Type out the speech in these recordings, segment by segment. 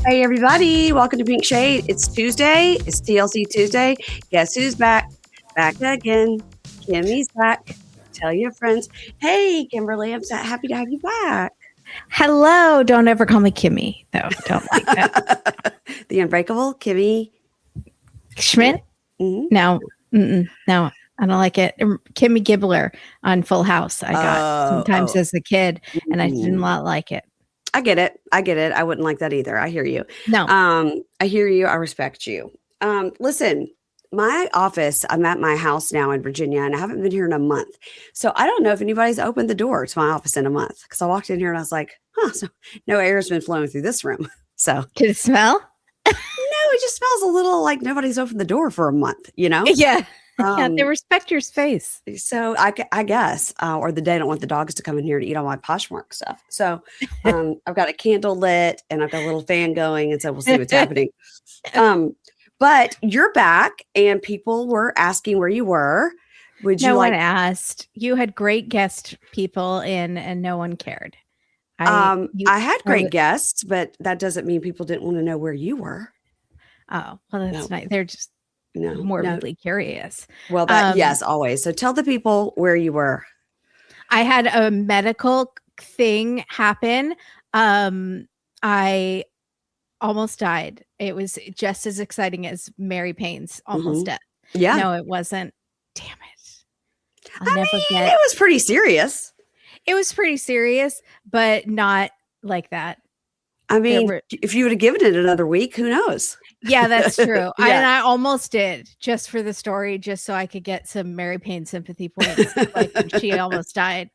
Hey everybody, welcome to Pink Shade. It's Tuesday. It's TLC Tuesday. Guess who's back? Back again. Kimmy's back. Tell your friends. Hey Kimberly, I'm so happy to have you back. Hello. Don't ever call me Kimmy, though. Don't like that. The unbreakable Kimmy Schmidt? Mm-hmm. No. No, I don't like it. Kimmy Gibbler on Full House. I got sometimes as a kid, and I did not like it. I get it. I wouldn't like that either. I hear you. No. I hear you. I respect you. Listen, my office, I'm at my house now in Virginia, and I haven't been here in a month. So I don't know if anybody's opened the door to my office in a month, because I walked in here and I was like, so no air has been flowing through this room. So can it smell? No, it just smells a little like nobody's opened the door for a month, you know? Yeah. Yeah, they respect your space. So I guess, or they don't want the dogs to come in here to eat all my Poshmark stuff. So I've got a candle lit and I've got a little fan going, and so we'll see what's happening. But you're back, and people were asking where you were. No one asked. You had great guest people in, and no one cared. I had great guests, but that doesn't mean people didn't want to know where you were. Oh, well, that's nice. They're just morbidly curious. Well, yes, always. So tell the people where you were. I had a medical thing happen. I almost died. It was just as exciting as Mary Payne's almost death. Yeah. No, it wasn't. Damn it. It was pretty serious. It was pretty serious, but not like that. I mean, if you would have given it another week, who knows? Yeah, that's true. Yeah. And I almost did, just for the story, just so I could get some Mary Payne sympathy points, like when she almost died.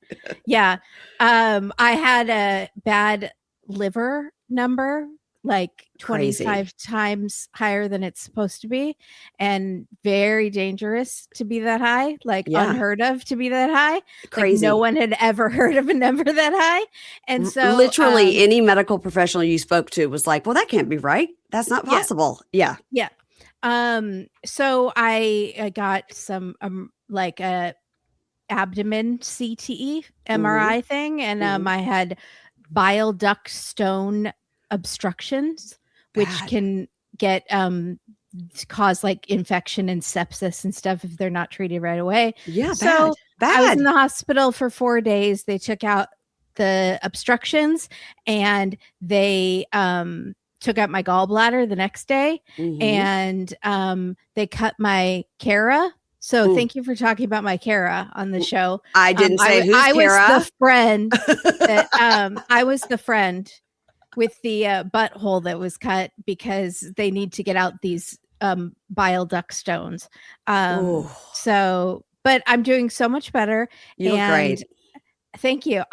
Yeah. I had a bad liver number, like 25 times higher than it's supposed to be, and very dangerous to be that high, like unheard of to be that high. Crazy. Like no one had ever heard of a number that high. And so literally any medical professional you spoke to was like, well, that can't be right. That's not possible. Yeah. Yeah. So I got some like a abdomen CTE MRI thing, and I had bile duct stone obstructions, which can get cause like infection and sepsis and stuff if they're not treated right away. Yeah. So bad. I was in the hospital for 4 days. They took out the obstructions, and they took out my gallbladder the next day, and they cut my Cara. So thank you for talking about my Cara on the show. I didn't say who's Cara. Was the friend that I was the friend with the butthole that was cut because they need to get out these bile duct stones. So, but I'm doing so much better. You look great. Thank you.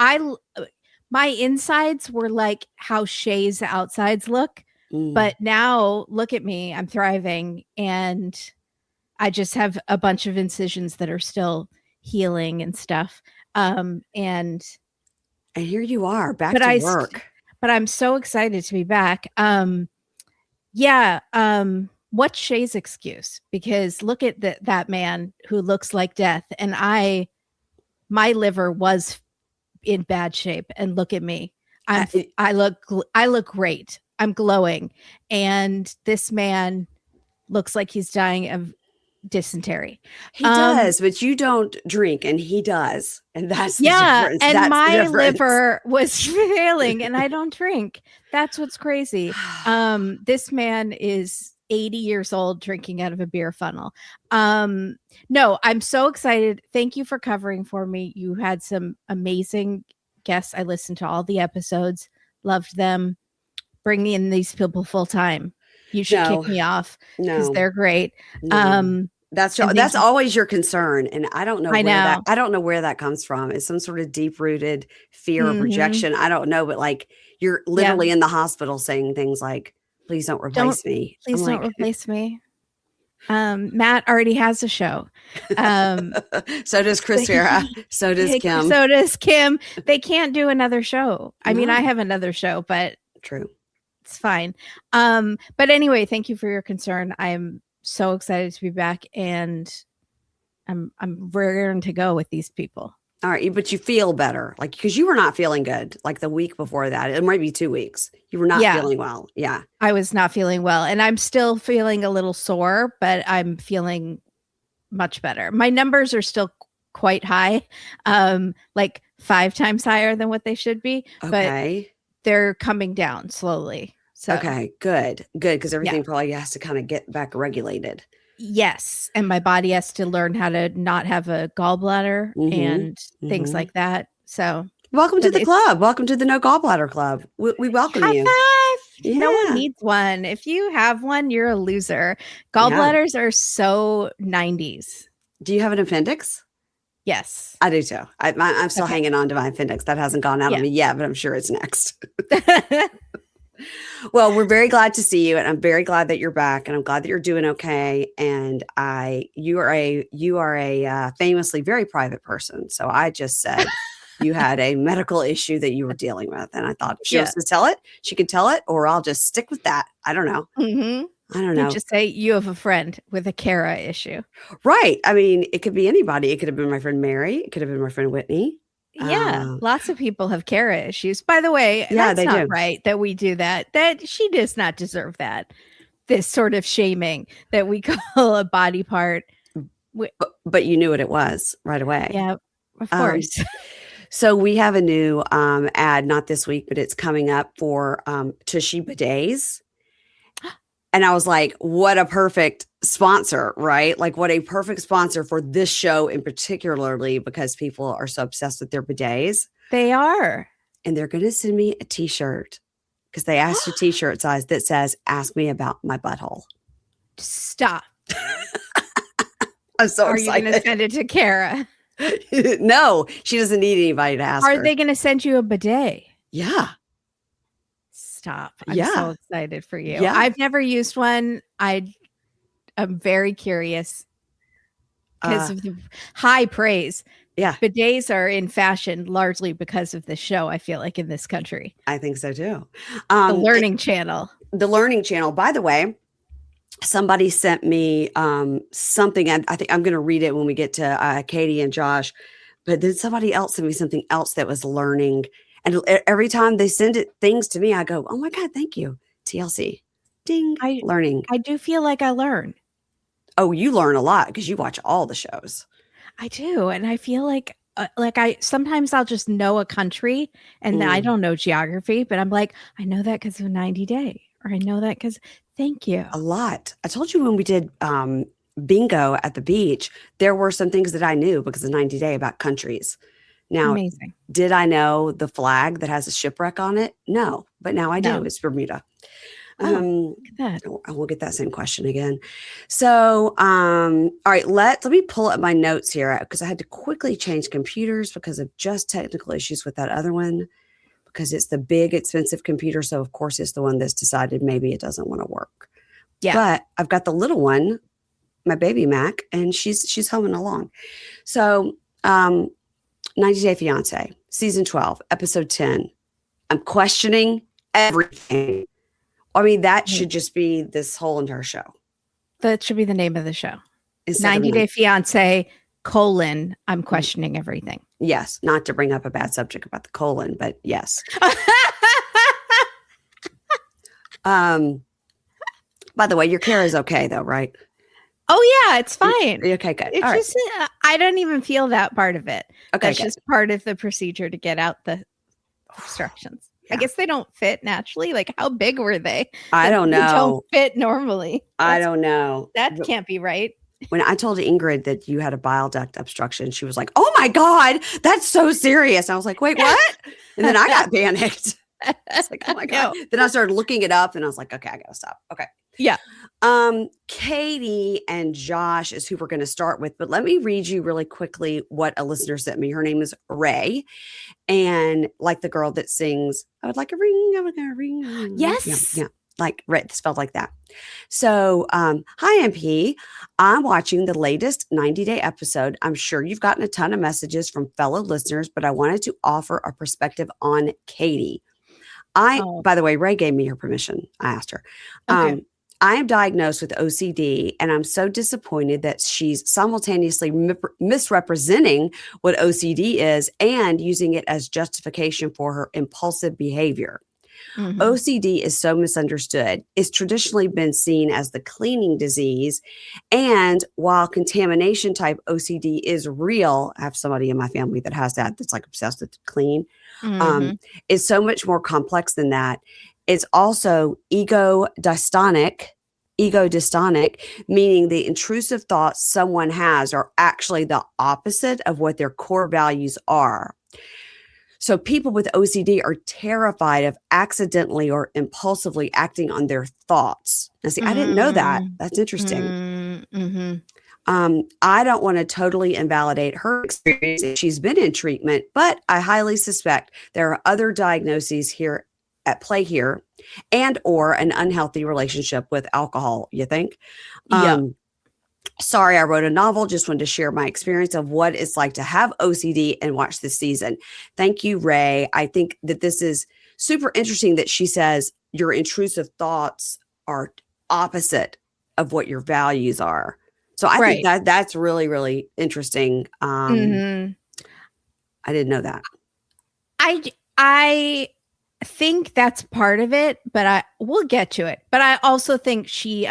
My insides were like how Shea's outsides look, but now look at me. I'm thriving, and I just have a bunch of incisions that are still healing and stuff. And here you are back to work. But I'm so excited to be back. What's Shea's excuse? Because look at that man who looks like death, and my liver was in bad shape, and look at me. I look great. I'm glowing, and this man looks like he's dying of dysentery. He does, but you don't drink, and he does, and that's the difference. And that's my liver was failing, and I don't drink. That's what's crazy. This man is 80 years old drinking out of a beer funnel. No, I'm so excited. Thank you for covering for me. You had some amazing guests. I listened to all the episodes, loved them. Bring in these people full time. You should kick me off because they're great. That's always your concern, and I don't know. I don't know where that comes from. It's some sort of deep rooted fear of rejection. I don't know, but like you're literally in the hospital saying things like, "Please don't replace me. Please don't replace me." Matt already has a show. So does Chris Vera. So does Kim. So does Kim. They can't do another show. I mean, I have another show, but true. It's fine. But anyway, thank you for your concern. I'm so excited to be back, and I'm raring to go with these people. All right, but you feel better, like because you were not feeling good, like the week before that. It might be 2 weeks. You were not Yeah. feeling well. Yeah. I was not feeling well, and I'm still feeling a little sore, but I'm feeling much better. My numbers are still quite high, like 5 times higher than what they should be, but Okay. they're coming down slowly. So Okay. Good. Good. Because yeah. everything probably has to kind of get back regulated. Yes, and my body has to learn how to not have a gallbladder and things like that. So Welcome to but the it's club. Welcome to the No Gallbladder Club. We welcome high you. five. No one Yeah. needs one. If you have one, you're a loser. Yeah. Gallbladders are so 90s. Do you have an appendix? Yes. I do too. I'm still Okay. hanging on to my appendix. That hasn't gone out Yeah. of me yet, but I'm sure it's next. Well, we're very glad to see you, and I'm very glad that you're back, and I'm glad that you're doing okay. And you are a famously very private person. So I just said you had a medical issue that you were dealing with, and I thought if she wants to tell it, she could tell it, or I'll just stick with that. I don't know. I don't know. You just say you have a friend with a Kara issue. Right. I mean, it could be anybody. It could have been my friend Mary. It could have been my friend Whitney. Yeah, lots of people have Kara issues. By the way, yeah, that's not right that we do that. That she does not deserve that. This sort of shaming that we call a body part. But you knew what it was right away. Yeah, of course. So we have a new ad, not this week, but it's coming up for Tushy Bidets. And I was like, what a perfect sponsor, right? Like what a perfect sponsor for this show in particularly, because people are so obsessed with their bidets. They are. And they're going to send me a t-shirt because they asked a t-shirt size that says, ask me about my butthole. Stop. I'm so Are excited. you going to send it to Kara? No, she doesn't need anybody to ask her. Are they going to send you a bidet? Yeah. Stop. I'm so excited for you. Yeah. I've never used one. I'm very curious because of the high praise. Yeah. Bidets are in fashion largely because of the show, I feel like, in this country. I think so too. The Learning Channel. The Learning Channel. By the way, somebody sent me something. I think I'm going to read it when we get to Catie and Josh. But then somebody else sent me something else that was learning. And every time they send things to me, I go, oh my God, thank you. TLC. Ding. Learning. I do feel like I learn. Oh, you learn a lot because you watch all the shows. I do. And I feel like sometimes I'll just know a country and I don't know geography, but I'm like, I know that because of 90 Day, or I know that because thank you. A lot. I told you when we did bingo at the beach, there were some things that I knew because of 90 Day about countries. Now, amazing. Did I know the flag that has a shipwreck on it? No, but now I do. No. It's Bermuda. Look at that. I will get that same question again. So, all right, let me pull up my notes here because I had to quickly change computers because of just technical issues with that other one, because it's the big, expensive computer. So, of course, it's the one that's decided maybe it doesn't want to work. Yeah. But I've got the little one, my baby Mac, and she's humming along. So, 90 Day Fiance, season 12, episode 10. I'm questioning everything. I mean, that should just be this whole entire show. That should be the name of the show. 90 Day Fiance, I'm questioning everything. Yes. Not to bring up a bad subject about the colon, but yes. By the way, your care is okay though, right? Oh yeah, it's fine. Okay, good. It's just I don't even feel that part of it. Okay, that's just part of the procedure to get out the obstructions. Yeah. I guess they don't fit naturally. Like, how big were they? I don't know. They don't fit normally. I don't know. That can't be right. When I told Ingrid that you had a bile duct obstruction, she was like, "Oh my God, that's so serious." I was like, "Wait, what?" And then I got panicked. I was like, "Oh my God." No. Then I started looking it up and I was like, "Okay, I gotta stop." Okay. Yeah. Catie and Josh is who we're going to start with, but let me read you really quickly what a listener sent me. Her name is Ray, and like the girl that sings, "I would like a ring, I would like a ring." Yes. Yeah. Like Red, spelled like that. So, hi MP, I'm watching the latest 90 Day episode. I'm sure you've gotten a ton of messages from fellow listeners, but I wanted to offer a perspective on Catie. By the way, Ray gave me her permission. I asked her. Okay. I am diagnosed with OCD, and I'm so disappointed that she's simultaneously misrepresenting what OCD is and using it as justification for her impulsive behavior. OCD is so misunderstood. It's traditionally been seen as the cleaning disease. And while contamination type OCD is real, I have somebody in my family that has that's like obsessed with clean. It's so much more complex than that. It's also ego dystonic, meaning the intrusive thoughts someone has are actually the opposite of what their core values are. So people with OCD are terrified of accidentally or impulsively acting on their thoughts. Now, see, I didn't know that. That's interesting. I don't want to totally invalidate her experience if she's been in treatment, but I highly suspect there are other diagnoses here at play here, and or an unhealthy relationship with alcohol, you think? Sorry, I wrote a novel. Just wanted to share my experience of what it's like to have OCD and watch this season. Thank you, Ray. I think that this is super interesting that she says your intrusive thoughts are opposite of what your values are. So I think that's really, really interesting. I didn't know that. I think that's part of it, but we'll get to it. But I also think she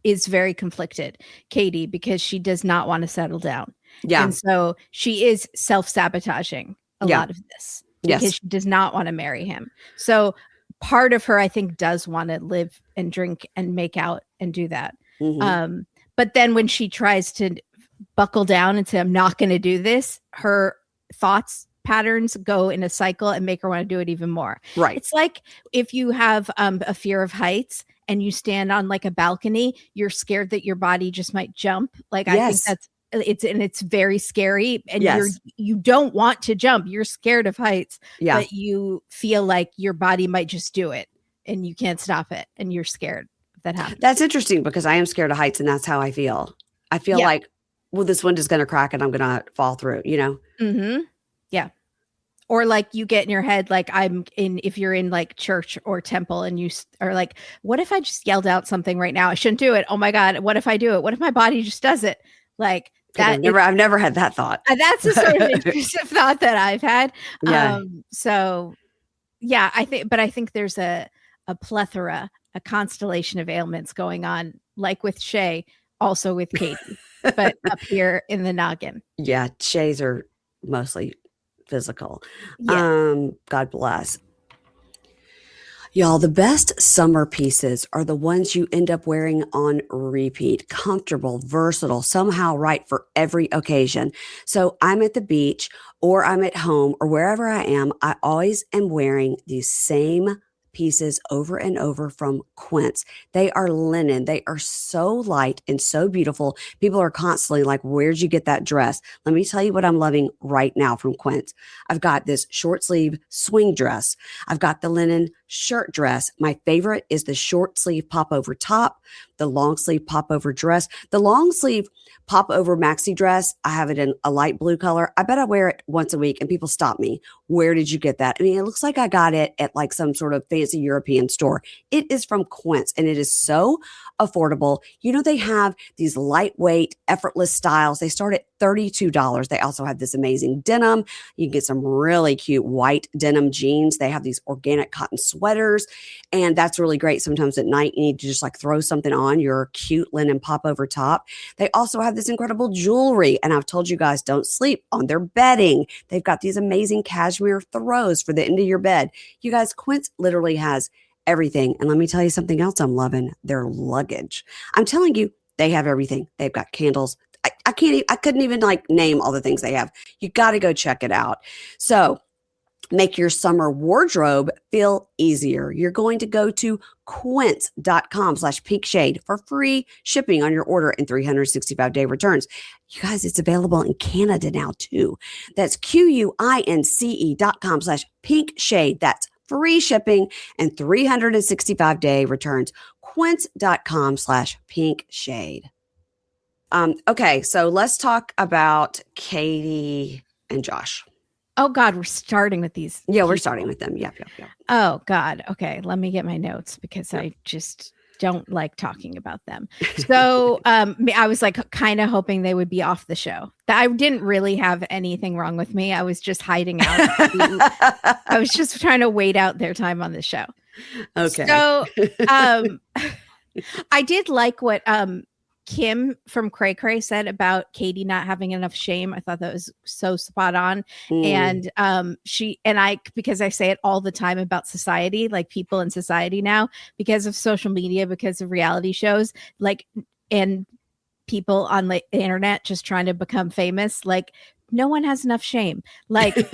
is very conflicted, Catie, because she does not want to settle down. Yeah. And so she is self-sabotaging a lot of this because she does not want to marry him. So part of her, I think, does want to live and drink and make out and do that. But then when she tries to buckle down and say, I'm not going to do this, her thoughts patterns go in a cycle and make her want to do it even more. Right. It's like if you have a fear of heights and you stand on like a balcony, you're scared that your body just might jump. Like, I think it's very scary. And you don't want to jump. You're scared of heights, but you feel like your body might just do it and you can't stop it. And you're scared that happens. That's interesting because I am scared of heights and that's how I feel. I feel like, well, this window's going to crack and I'm going to fall through, you know? Yeah. Or like you get in your head, like if you're in like church or temple and you are like, what if I just yelled out something right now? I shouldn't do it. Oh my God. What if I do it? What if my body just does it? Like that. I've never had that thought. That's a sort of intrusive thought that I've had. So yeah, I think there's a plethora, a constellation of ailments going on, like with Shea, also with Catie, but up here in the noggin. Yeah. Shays are mostly physical. God bless. Y'all, the best summer pieces are the ones you end up wearing on repeat. Comfortable, versatile, somehow right for every occasion. So I'm at the beach or I'm at home or wherever I am, I always am wearing these same pieces over and over from Quince. They are linen. They are so light and so beautiful. People are constantly like, where'd you get that dress? Let me tell you what I'm loving right now from Quince. I've got this short sleeve swing dress. I've got the linen shirt dress. My favorite is the short sleeve pop over top, the long sleeve pop over dress, the long sleeve pop over maxi dress. I have it in a light blue color. I bet I wear it once a week and people stop me. Where did you get that? I mean, it looks like I got it at like some sort of fancy European store. It is from Quince and it is so affordable. You know, they have these lightweight, effortless styles. They start at $32. They also have this amazing denim. You can get some really cute white denim jeans. They have these organic cotton sweaters. And that's really great. Sometimes at night, you need to just like throw something on your cute linen pop over top. They also have this incredible jewelry. And I've told you guys, don't sleep on their bedding. They've got these amazing cashmere throws for the end of your bed. You guys, Quince literally has everything. And let me tell you something else I'm loving, their luggage. I'm telling you, they have everything. They've got candles. I couldn't even like name all the things they have. You got to go check it out. So make your summer wardrobe feel easier. You're going to go to quince.com/pinkshade for free shipping on your order and 365-day returns. You guys, it's available in Canada now too. That's QUINCE.com/pinkshade. That's free shipping and 365-day returns. Quince.com/pinkshade. Okay, so let's talk about Catie and Josh. Oh God, we're starting with these. Yeah, we're starting with them. Yep. Oh God. Okay, let me get my notes because I just don't like talking about them. So I was like kind of hoping they would be off the show. I didn't really have anything wrong with me. I was just hiding out. I was just trying to wait out their time on the show. Okay. So I did like what Kim from Cray Cray said about Catie not having enough shame. I thought that was so spot on. And because I say it all the time about society, like people in society now, because of social media, because of reality shows, like, and people on the internet just trying to become famous, like no one has enough shame. Like,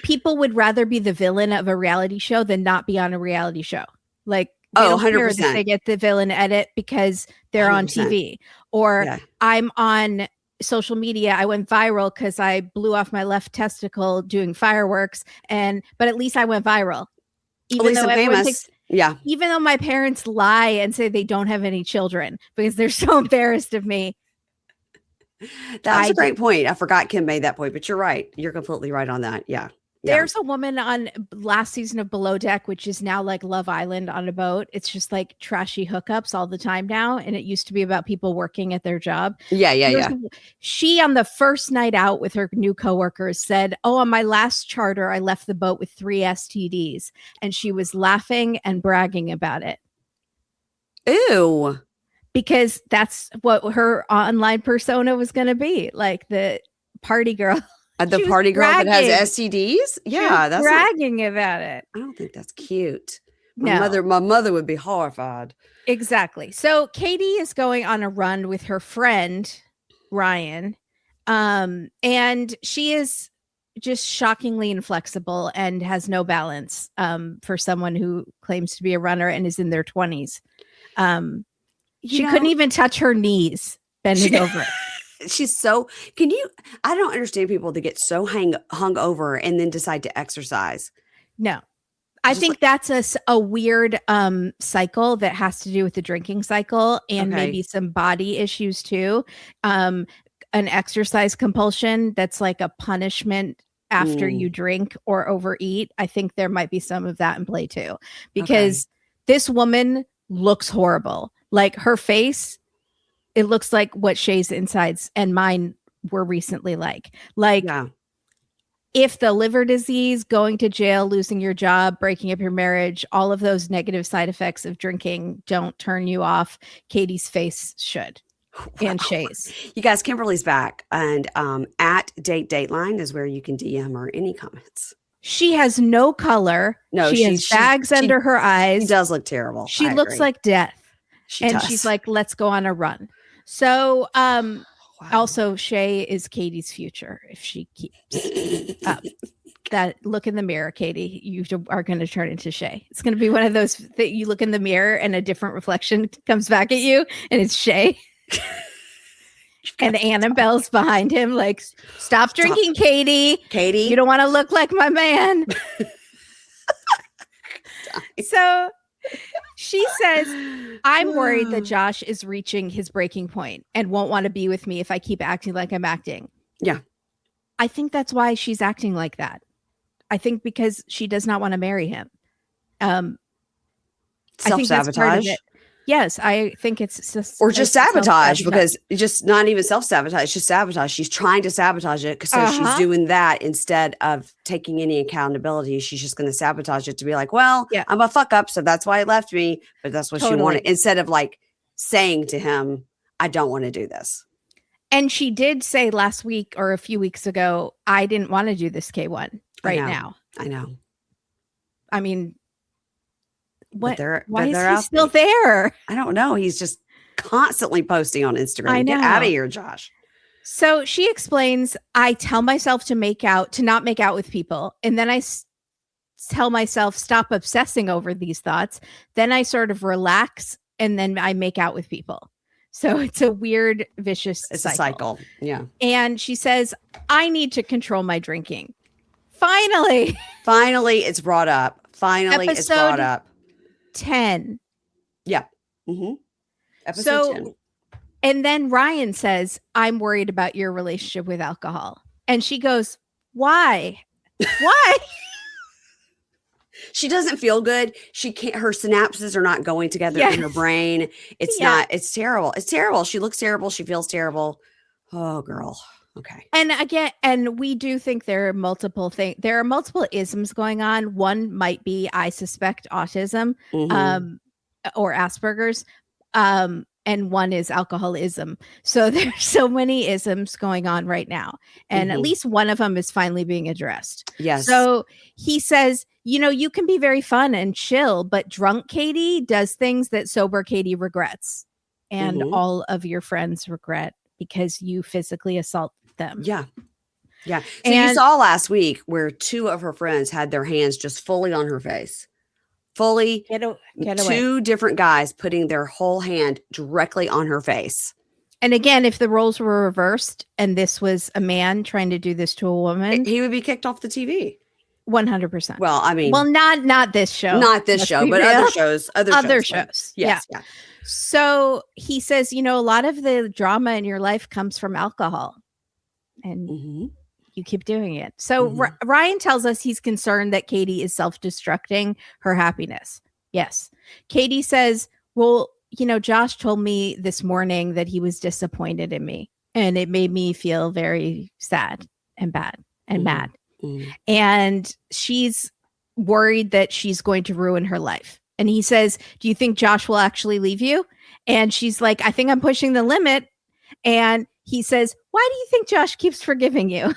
people would rather be the villain of a reality show than not be on a reality show. Like, they don't care if they get the villain edit because they're 100%. On TV, or I'm on social media. I went viral because I blew off my left testicle doing fireworks, but at least I went viral. Even though everyone thinks, even though my parents lie and say they don't have any children because they're so embarrassed of me. That's a great point. I forgot Kim made that point, but you're right. You're completely right on that. Yeah. There's a woman on last season of Below Deck, which is now like Love Island on a boat. It's just like trashy hookups all the time now. And it used to be about people working at their job. Yeah. She, on the first night out with her new coworkers, said, "Oh, on my last charter, I left the boat with 3 STDs." And she was laughing and bragging about it. Ew. Because that's what her online persona was going to be, like the party girl. The party girl that has STDs? Yeah, that's bragging about it. I don't think that's cute. My mother would be horrified. Exactly. So Catie is going on a run with her friend Ryan, and she is just shockingly inflexible and has no balance for someone who claims to be a runner and is in their 20s. She couldn't even touch her knees bending over. She's so, I don't understand people that get so hung over and then decide to exercise. No, I think that's a weird cycle that has to do with the drinking cycle and maybe some body issues too. An exercise compulsion that's like a punishment after you drink or overeat. I think there might be some of that in play too, because this woman looks horrible. Like her face, it looks like what Shea's insides and mine were recently like. If the liver disease, going to jail, losing your job, breaking up your marriage, all of those negative side effects of drinking don't turn you off, Catie's face should. And Shea's. You guys, Kimberly's back. And at Dateline is where you can DM her any comments. She has no color. No, she has bags under her eyes. She does look terrible. She looks like death. She's like, let's go on a run. So also Shea is Catie's future if she keeps up. That look in the mirror, Catie, you are going to turn into Shea. It's going to be one of those that you look in the mirror and a different reflection comes back at you and it's Shea. And Annabelle's behind him like, stop drinking, Catie. You don't want to look like my man. So she says, I'm worried that Josh is reaching his breaking point and won't want to be with me if I keep acting like I'm acting. Yeah. I think that's why she's acting like that. I think because she does not want to marry him. Self-sabotage. Yes, I think it's just sabotage, because it's just not even self-sabotage, it's just sabotage. She's trying to sabotage it because she's doing that instead of taking any accountability. She's just going to sabotage it to be like, well, I'm a fuck up, so that's why it left me. But that's what she wanted, instead of like saying to him, I don't want to do this. And she did say last week or a few weeks ago, I didn't want to do this K1 now. I know. I mean, why is he still there? I don't know. He's just constantly posting on Instagram. Get out of here, Josh. So she explains, I tell myself to not make out with people. And then I tell myself, stop obsessing over these thoughts. Then I sort of relax and then I make out with people. So it's a weird, vicious cycle. It's a cycle. Yeah. And she says, I need to control my drinking. Finally, it's brought up. It's brought up. 10. Yeah. Mm-hmm. Episode 10. And then Ryan says, I'm worried about your relationship with alcohol. And she goes, why? Why? She doesn't feel good. She can't, her synapses are not going together in her brain. It's not, it's terrible. It's terrible. She looks terrible. She feels terrible. Oh, girl. Okay. And again, and we do think there are multiple things. There are multiple isms going on. One might be, I suspect, autism or Asperger's. And one is alcoholism. So there's so many isms going on right now. And at least one of them is finally being addressed. Yes. So he says, you can be very fun and chill, but drunk Catie does things that sober Catie regrets. And all of your friends regret because you physically assault them. Yeah. Yeah. So you saw last week where two of her friends had their hands just fully on her face. Fully get away. Two different guys putting their whole hand directly on her face. And again, if the roles were reversed and this was a man trying to do this to a woman, he would be kicked off the TV. 100%. Well, I mean, not this show. Not this show, but other shows. Other shows. Yes. Yeah. So he says, a lot of the drama in your life comes from alcohol. And you keep doing it. So Ryan tells us he's concerned that Catie is self-destructing her happiness. Yes. Catie says, well, Josh told me this morning that he was disappointed in me, and it made me feel very sad and bad and mad. And she's worried that she's going to ruin her life. And he says, do you think Josh will actually leave you? And she's like, I think I'm pushing the limit. And he says, why do you think Josh keeps forgiving you?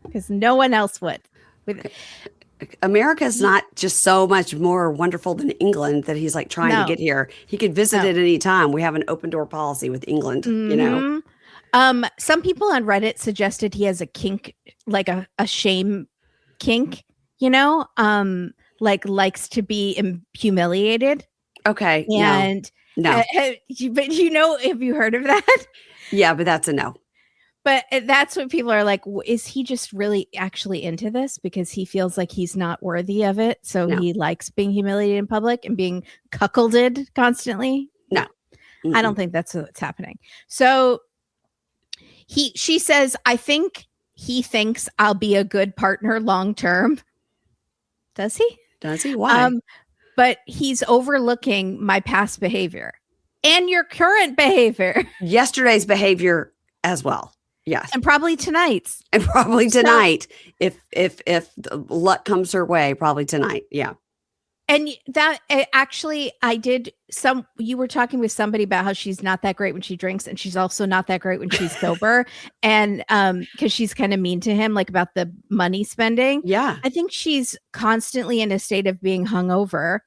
Because no one else would. America's not just so much more wonderful than England that he's like trying to get here. He could visit at any time. We have an open door policy with England, Some people on Reddit suggested he has a kink, like a shame kink, like likes to be humiliated. Okay. And no. But have you heard of that? Yeah, but that's a no. But that's what people are like, is he just really actually into this because he feels like he's not worthy of it? So he likes being humiliated in public and being cuckolded constantly? No. I don't think that's what's happening. So she says, I think he thinks I'll be a good partner long term. Does he? Does he? Why? But he's overlooking my past behavior and your current behavior. Yesterday's behavior as well. Yes. And probably tonight's. And probably tonight. So, if luck comes her way, probably tonight. Yeah. And that actually, you were talking with somebody about how she's not that great when she drinks, and she's also not that great when she's sober. And because she's kind of mean to him, like about the money spending. Yeah. I think she's constantly in a state of being hungover,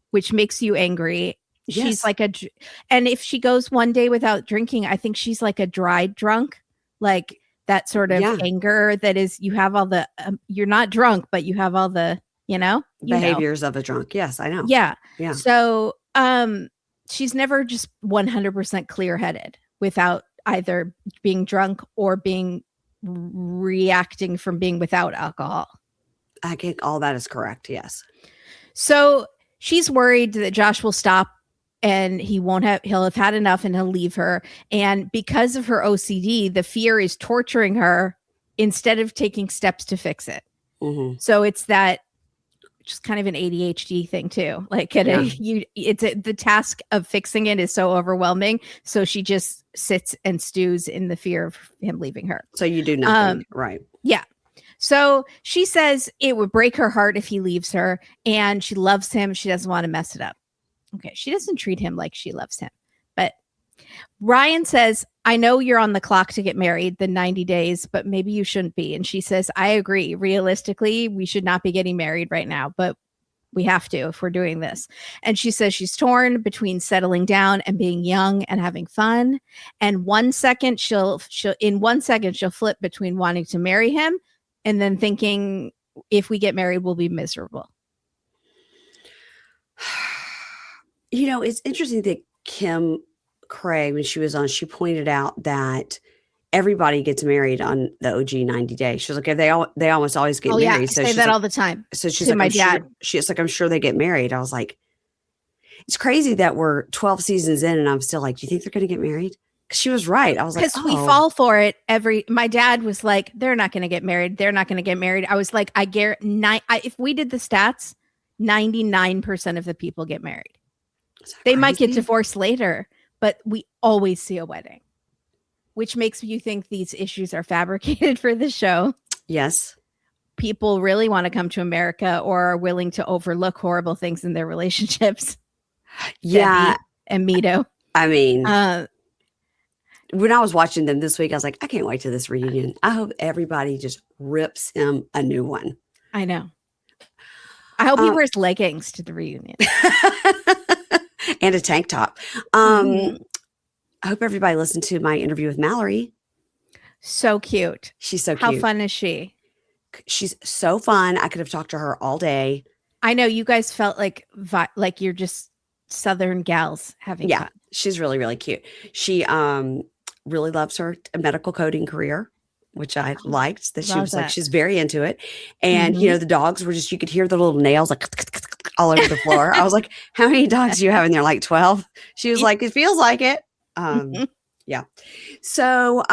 which makes you angry. Yes. She's like and if she goes one day without drinking, I think she's like a dry drunk, like that sort of anger that is, you have all the, you're not drunk, but you have all the, behaviors of a drunk. Yes, I know. Yeah. Yeah. So, she's never just 100% clear headed without either being drunk or reacting from being without alcohol. I think all that is correct. Yes. So she's worried that Josh will stop and he'll have had enough and he'll leave her. And because of her OCD, the fear is torturing her instead of taking steps to fix it. So it's that just kind of an ADHD thing too. Like the task of fixing it is so overwhelming. So she just sits and stews in the fear of him leaving her. So you do nothing. Right. Yeah. So she says it would break her heart if he leaves her, and she loves him. She doesn't want to mess it up. Okay. She doesn't treat him like she loves him. But Ryan says, I know you're on the clock to get married, the 90 days, but maybe you shouldn't be. And she says, I agree. Realistically, we should not be getting married right now, but we have to if we're doing this. And she says she's torn between settling down and being young and having fun. And 1 second she'll flip between wanting to marry him and then thinking if we get married, we'll be miserable. It's interesting that Kim Cray, when she was on, she pointed out that everybody gets married on the OG 90 days. She was like, they almost always get married. Yeah, so I say that all the time. So she's like, my dad. She's like, I'm sure they get married. I was like, it's crazy that we're 12 seasons in and I'm still like, do you think they're going to get married? Because she was right. I was like, because we fall for it. My dad was like, they're not going to get married. They're not going to get married. I was like, I guarantee if we did the stats, 99% of the people get married. They might get divorced later, but we always see a wedding, which makes you think these issues are fabricated for the show. Yes. People really want to come to America or are willing to overlook horrible things in their relationships. Yeah. Debby and Mido. I mean, when I was watching them this week, I was like, I can't wait to this reunion. I hope everybody just rips him a new one. I know. I hope he wears leggings to the reunion. And a tank top. I hope everybody listened to my interview with Mallorie. So cute. She's so cute. How fun is she? She's so fun. I could have talked to her all day. I know you guys felt like you're just Southern gals having fun. She's really, really cute. She really loves her medical coding career, which I liked. That she was like, she's very into it. And, you know, the dogs were just, you could hear the little nails like all over the floor. I was like, how many dogs do you have in there? Like 12? She was like, it feels like it. Yeah. So,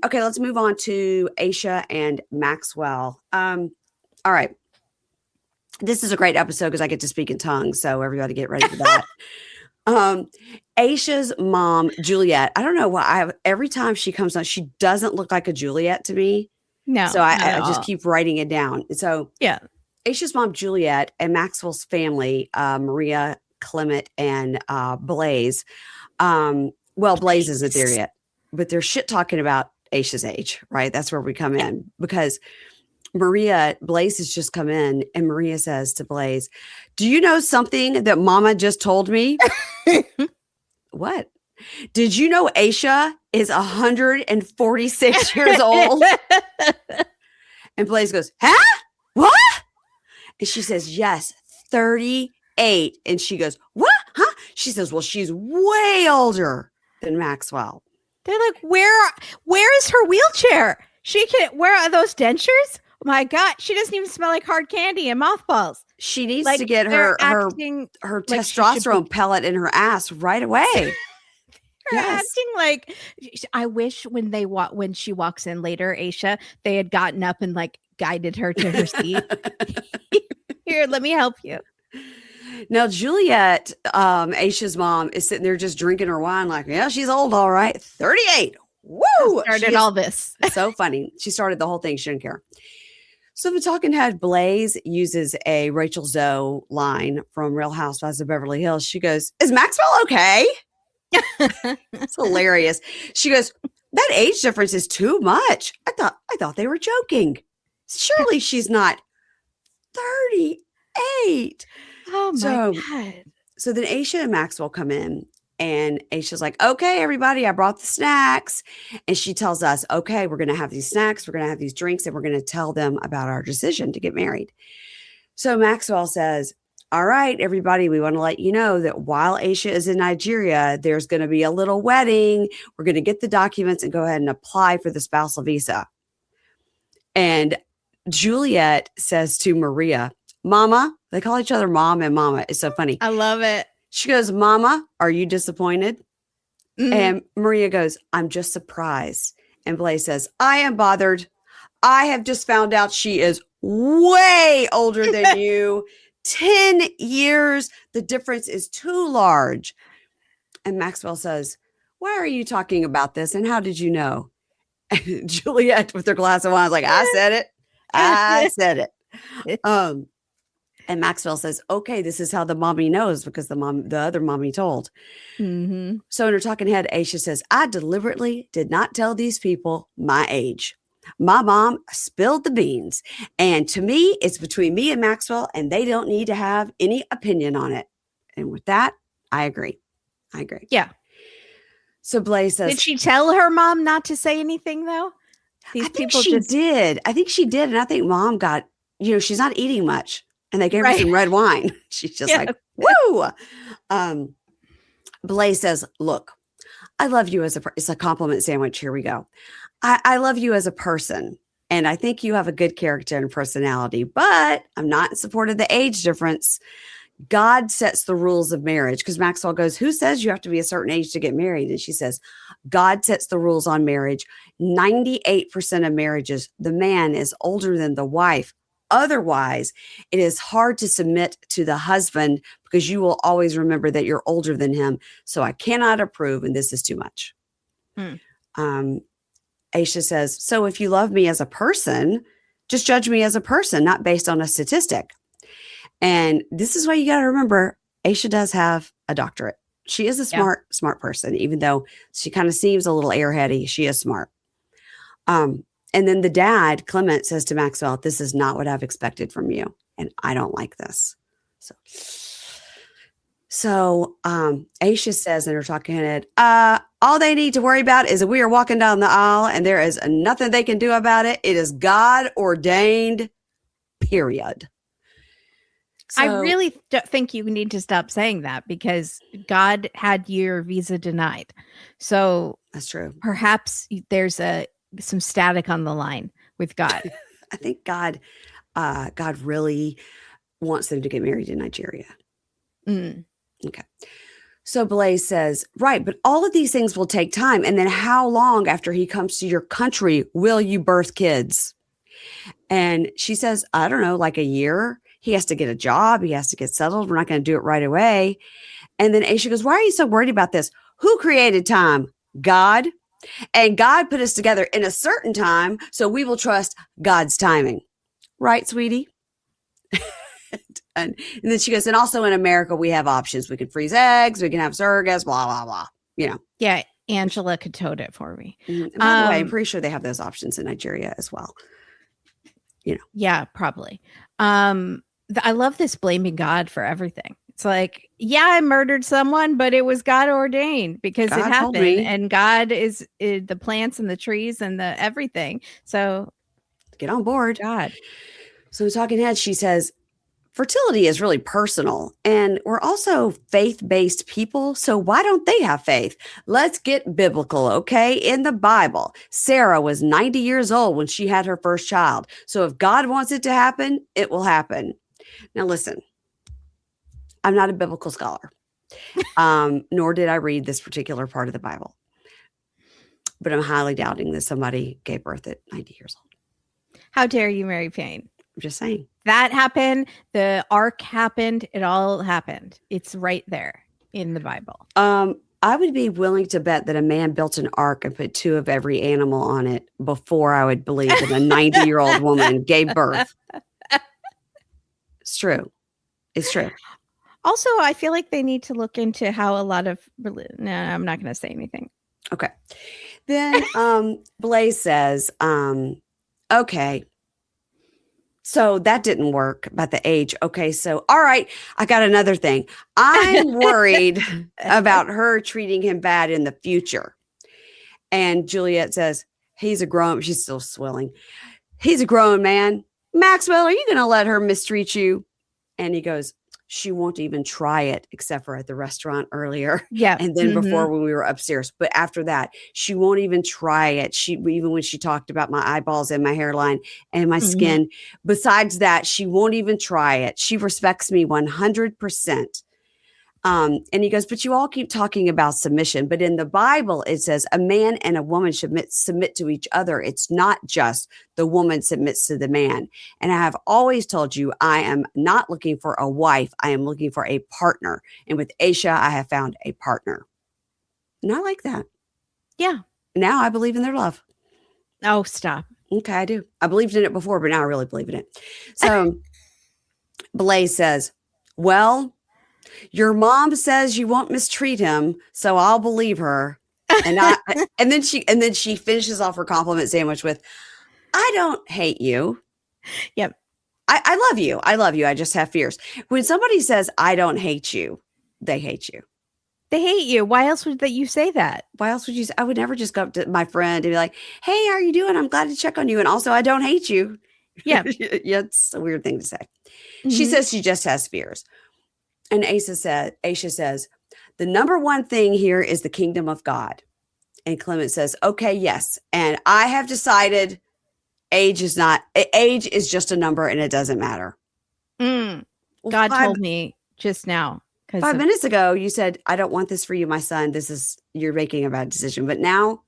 okay, let's move on to Ashia and Maxwell. All right. This is a great episode because I get to speak in tongues. So everybody get ready for that. Ashia's mom, Juliet, I don't know why every time she comes on, she doesn't look like a Juliet to me. No. So I just keep writing it down. So yeah. Ashia's mom, Juliet, and Maxwell's family, Maria, Clement, and Blaze. Well, Blaze isn't there yet, but they're shit talking about Ashia's age, right? That's where we come in because Blaze has just come in and Maria says to Blaze, do you know something that mama just told me? What? Did you know Ashia is 146 years old? And Blaze goes, huh? What? And she says, yes, 38. And she goes, what? Huh? She says, well, she's way older than Maxwell. They're like, where is her wheelchair? Where are those dentures? Oh my God, she doesn't even smell like hard candy and mothballs. She needs to get her testosterone pellet in her ass right away. Acting like, I wish when she walks in later, Ashia, they had gotten up and like guided her to her seat. Here, let me help you. Now, Juliet, Ashia's mom, is sitting there just drinking her wine like, yeah, she's old, all right. 38. Woo! Started all this. So funny. She started the whole thing. She didn't care. So the talking head Blaze uses a Rachel Zoe line from Real Housewives of Beverly Hills. She goes, is Maxwell okay? It's hilarious. She goes, that age difference is too much. I thought they were joking. Surely she's not 38. Oh my God. So then Ashia and Maxwell come in and Ashia's like, okay, everybody, I brought the snacks. And she tells us, okay, we're going to have these snacks. We're going to have these drinks and we're going to tell them about our decision to get married. So Maxwell says, all right, everybody, we want to let you know that while Ashia is in Nigeria, there's going to be a little wedding. We're going to get the documents and go ahead and apply for the spousal visa. And Juliet says to Maria, Mama, they call each other mom and mama. It's so funny. I love it. She goes, Mama, are you disappointed? And Maria goes, I'm just surprised. And Blaze says, I am bothered. I have just found out she is way older than you. 10 years. The difference is too large. And Maxwell says, why are you talking about this? And how did you know? And Juliet with her glass of wine was like, I said it. I said it. And Maxwell says, okay, this is how the mommy knows because the other mommy told. So in her talking head, Ashia says, I deliberately did not tell these people my age. My mom spilled the beans. And to me, it's between me and Maxwell, and they don't need to have any opinion on it. And with that, I agree. Yeah. So Blaze says, did she tell her mom not to say anything though? I think she did. And I think mom got, she's not eating much. And they gave her some red wine. She's just like, woo. Blaze says, look, I love you it's a compliment sandwich. Here we go. I love you as a person. And I think you have a good character and personality, but I'm not in support of the age difference. God sets the rules of marriage. Because Maxwell goes, who says you have to be a certain age to get married? And she says, God sets the rules on marriage. 98% of marriages, the man is older than the wife Otherwise, it is hard to submit to the husband because you will always remember that you're older than him. So I cannot approve, and this is too much. Ashia says, so if you love me as a person, just judge me as a person, not based on a statistic. And this is why you got to remember, Ashia does have a doctorate. She is a smart person, even though she kind of seems a little airheady. She is smart. And then the dad, Clement, says to Maxwell, this is not what I've expected from you. And I don't like this. So Ashia says in her talking head, all they need to worry about is that we are walking down the aisle and there is nothing they can do about it. It is God ordained, period. So, I really think you need to stop saying that because God had your visa denied. So that's true. Perhaps there's some static on the line with God. I think God really wants them to get married in Nigeria. Okay. So Blaze says, right, but all of these things will take time. And then how long after he comes to your country will you birth kids? And she says, I don't know, like a year. He has to get a job. He has to get settled. We're not going to do it right away. And then Ashia goes, why are you so worried about this? Who created time? God. And God put us together in a certain time, so we will trust God's timing. Right, sweetie? and then she goes, and also in America, we have options. We can freeze eggs. We can have surrogates, blah, blah, blah. You know. Yeah, Angela could tote it for me. And by the way, I'm pretty sure they have those options in Nigeria as well. You know. Yeah, probably. I love this blaming God for everything. It's like, yeah, I murdered someone, but it was God ordained because God it happened. And God is the plants and the trees and the everything. So get on board. God. So Talking Head, she says, fertility is really personal. And we're also faith-based people. So why don't they have faith? Let's get biblical, okay? In the Bible, Sarah was 90 years old when she had her first child. So if God wants it to happen, it will happen. Now, listen, I'm not a biblical scholar, nor did I read this particular part of the Bible. But I'm highly doubting that somebody gave birth at 90 years old. How dare you, Mary Payne? I'm just saying. That happened. The ark happened. It all happened. It's right there in the Bible. I would be willing to bet that a man built an ark and put 2 of every animal on it before I would believe that a 90-year-old woman gave birth. It's true. It's true. Also, I feel like they need to look into how a lot of no, I'm not going to say anything. Okay. Then Blaze says, okay, so that didn't work about the age. Okay, so all right, I got another thing. I'm worried about her treating him bad in the future. And Juliet says, he's a grown, she's still swilling. He's a grown man. Maxwell, are you going to let her mistreat you? And he goes, she won't even try it except for at the restaurant earlier. Yeah. And then before when we were upstairs. But after that, she won't even try it. Even when she talked about my eyeballs and my hairline and my skin. Besides that, she won't even try it. She respects me 100%. And he goes, but you all keep talking about submission. But in the Bible, it says a man and a woman should submit to each other. It's not just the woman submits to the man. And I have always told you, I am not looking for a wife. I am looking for a partner. And with Ashia, I have found a partner. And I like that. Yeah. Now I believe in their love. Oh, stop. Okay, I do. I believed in it before, but now I really believe in it. So Blaze says, well, your mom says you won't mistreat him, so I'll believe her. And then she finishes off her compliment sandwich with, I don't hate you. Yep. I love you. I love you. I just have fears. When somebody says, I don't hate you, they hate you. They hate you. Why else would you say that? Why else would you say? I would never just go up to my friend and be like, hey, how are you doing? I'm glad to check on you. And also, I don't hate you. Yeah. Yeah, it's a weird thing to say. She says she just has fears. And Ashia says, the number one thing here is the kingdom of God. And Clement says, okay, yes. And I have decided age is just a number and it doesn't matter. Well, God told me just now. 5 minutes ago, you said, I don't want this for you, my son. You're making a bad decision. But now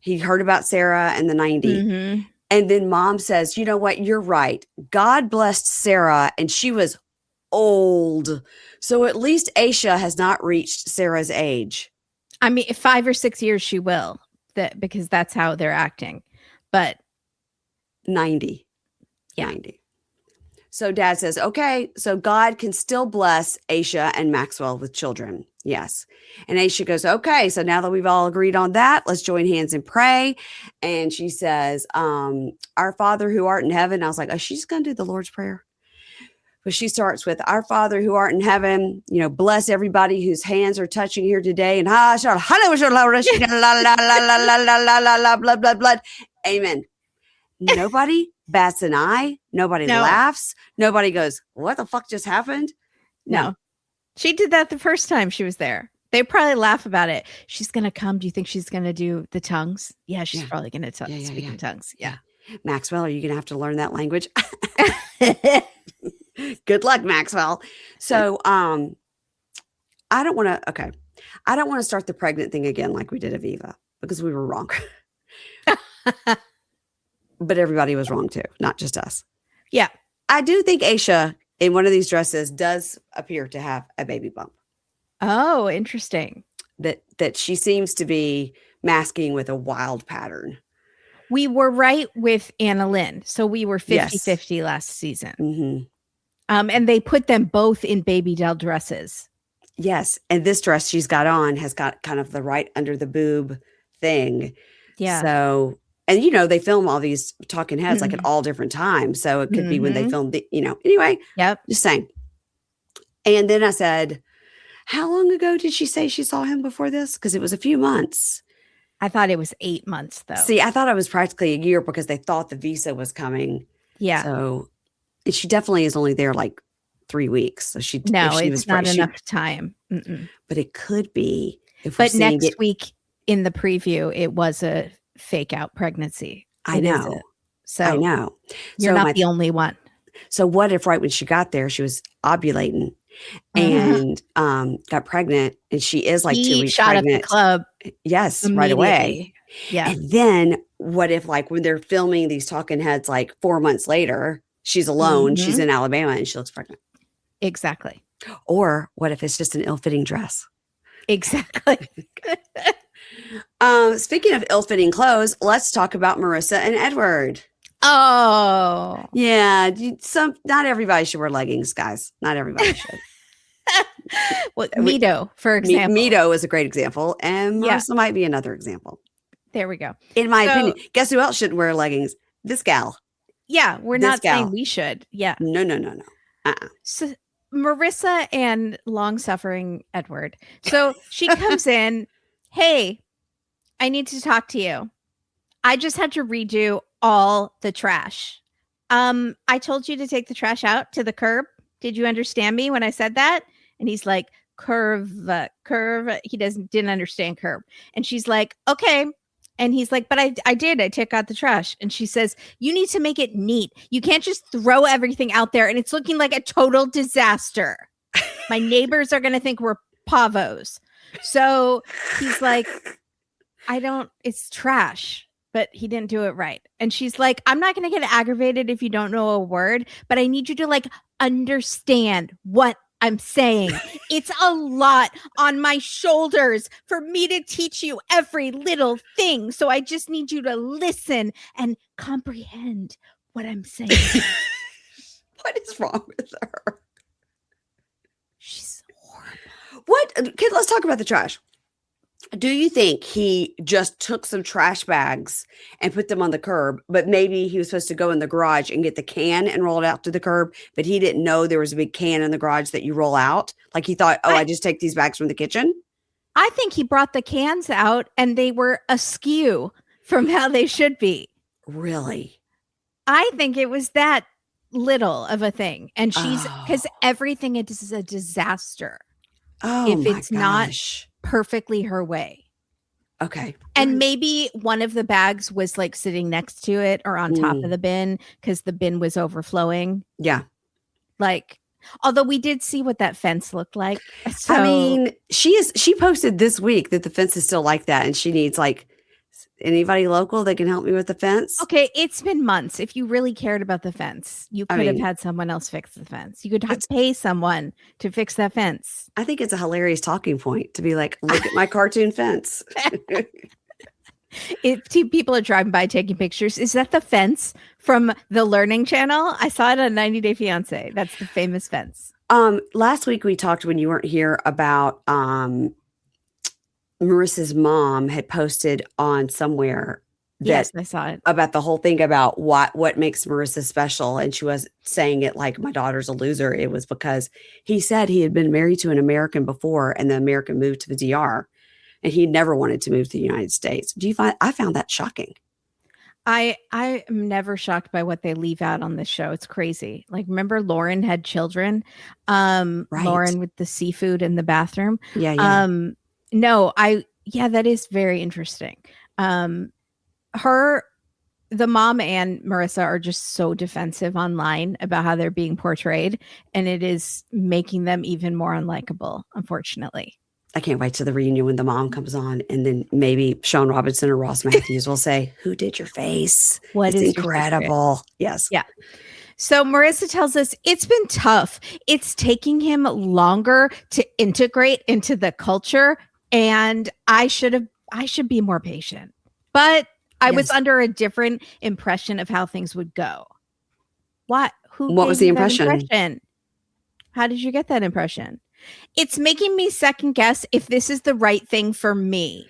he heard about Sarah and the 90. And And then mom says, you know what? You're right. God blessed Sarah, and she was old. So at least Ashia has not reached Sarah's age. I mean, 5 or 6 years she will, because that's how they're acting. But 90. Yeah. 90. So dad says, okay, so God can still bless Ashia and Maxwell with children. Yes. And Ashia goes, okay, so now that we've all agreed on that, let's join hands and pray. And she says, our Father who art in heaven. I was like, oh, she's going to do the Lord's Prayer. But she starts with, our Father who art in heaven, bless everybody whose hands are touching here today. And blood. Amen. Nobody bats an eye. Nobody laughs. Nobody goes, what the fuck just happened? No. She did that the first time she was there. They probably laugh about it. She's going to come. Do you think she's going to do the tongues? Yeah, she's probably going to speak in tongues. Yeah. Maxwell, are you going to have to learn that language? Good luck, Maxwell. So I don't want to start the pregnant thing again like we did Aviva, because we were wrong. But everybody was wrong too, not just us. Yeah. I do think Ashia in one of these dresses does appear to have a baby bump. Oh, interesting. That she seems to be masking with a wild pattern. We were right with Anna Lynn. So we were 50-50 last season. Mm-hmm. And they put them both in baby doll dresses. Yes. And this dress she's got on has got kind of the right under the boob thing. Yeah. So, and they film all these talking heads like at all different times. So it could be when they filmed the, anyway. Yep. Just saying. And then I said, how long ago did she say she saw him before this? Because it was a few months. I thought it was 8 months though. See, I thought it was practically a year because they thought the visa was coming. Yeah. So and she definitely is only there like 3 weeks. So it's not enough time. Mm-mm. But it could be. But next week in the preview, it was a fake out pregnancy. I know. So I know. You're not the only one. So what if right when she got there, she was ovulating and got pregnant, and she is like 2 weeks shot pregnant. Up the club. Yes, right away. Yeah. And then what if like when they're filming these talking heads like 4 months later, she's alone, she's in Alabama, and she looks pregnant. Exactly. Or what if it's just an ill-fitting dress? Exactly. Speaking of ill-fitting clothes, let's talk about Marissa and Edward. Oh. Yeah. Not everybody should wear leggings, guys. Not everybody should. Well, Mido, for example. Mido is a great example. And Marissa might be another example. There we go. In my opinion. Guess who else shouldn't wear leggings? This gal. Yeah. We're not saying we should. Yeah. No. So Marissa and long-suffering Edward. So she comes in, hey, I need to talk to you. I just had to redo all the trash. I told you to take the trash out to the curb. Did you understand me when I said that? And he's like, curve. He didn't understand curb. And she's like, okay. And he's like, but I did. I took out the trash. And she says, you need to make it neat. You can't just throw everything out there and it's looking like a total disaster. My neighbors are going to think we're pavos. So he's like, it's trash, but he didn't do it right. And she's like, I'm not going to get aggravated if you don't know a word, but I need you to like understand what I'm saying. It's a lot on my shoulders for me to teach you every little thing. So I just need you to listen and comprehend what I'm saying. What is wrong with her? She's horrible. What? Okay, let's talk about the trash. Do you think he just took some trash bags and put them on the curb, but maybe he was supposed to go in the garage and get the can and roll it out to the curb, but he didn't know there was a big can in the garage that you roll out? Like he thought, I just take these bags from the kitchen? I think he brought the cans out and they were askew from how they should be. Really? I think it was that little of a thing. And because everything is a disaster. Oh, if it's not perfectly her way. Okay. And maybe one of the bags was like sitting next to it or on top of the bin because the bin was overflowing. Yeah. Like, although we did see what that fence looked like. So, I mean, she posted this week that the fence is still like that and she needs like fence? Anybody local that can help me with the fence? Okay, it's been months. If you really cared about the fence, you could have mean, had someone else fix the fence. You could pay someone to fix that fence. I think it's a hilarious talking point to be like, look at my cartoon fence. If people are driving by taking pictures, is that the fence from the Learning Channel? I saw it on 90 Day Fiance. That's the famous fence. Last week we talked when you weren't here about Marissa's mom had posted on somewhere that, yes, I saw it, about the whole thing about what makes Marissa special, and she was saying it like my daughter's a loser. It was because he said he had been married to an American before, and the American moved to the DR, and he never wanted to move to the United States. I found that shocking. I am never shocked by what they leave out on this show. It's crazy. Like, remember Lauren had children? Right. Lauren with the seafood in the bathroom. Yeah. That is very interesting. The mom and Marissa are just so defensive online about how they're being portrayed, and it is making them even more unlikable, unfortunately. I can't wait to the reunion when the mom comes on, and then maybe Sean Robinson or Ross Matthews will say, "Who did your face? It's incredible." Yes. Yeah. So Marissa tells us it's been tough. It's taking him longer to integrate into the culture, and I should be more patient. But I was under a different impression of how things would go. What was the impression? How did you get that impression? It's making me second guess if this is the right thing for me.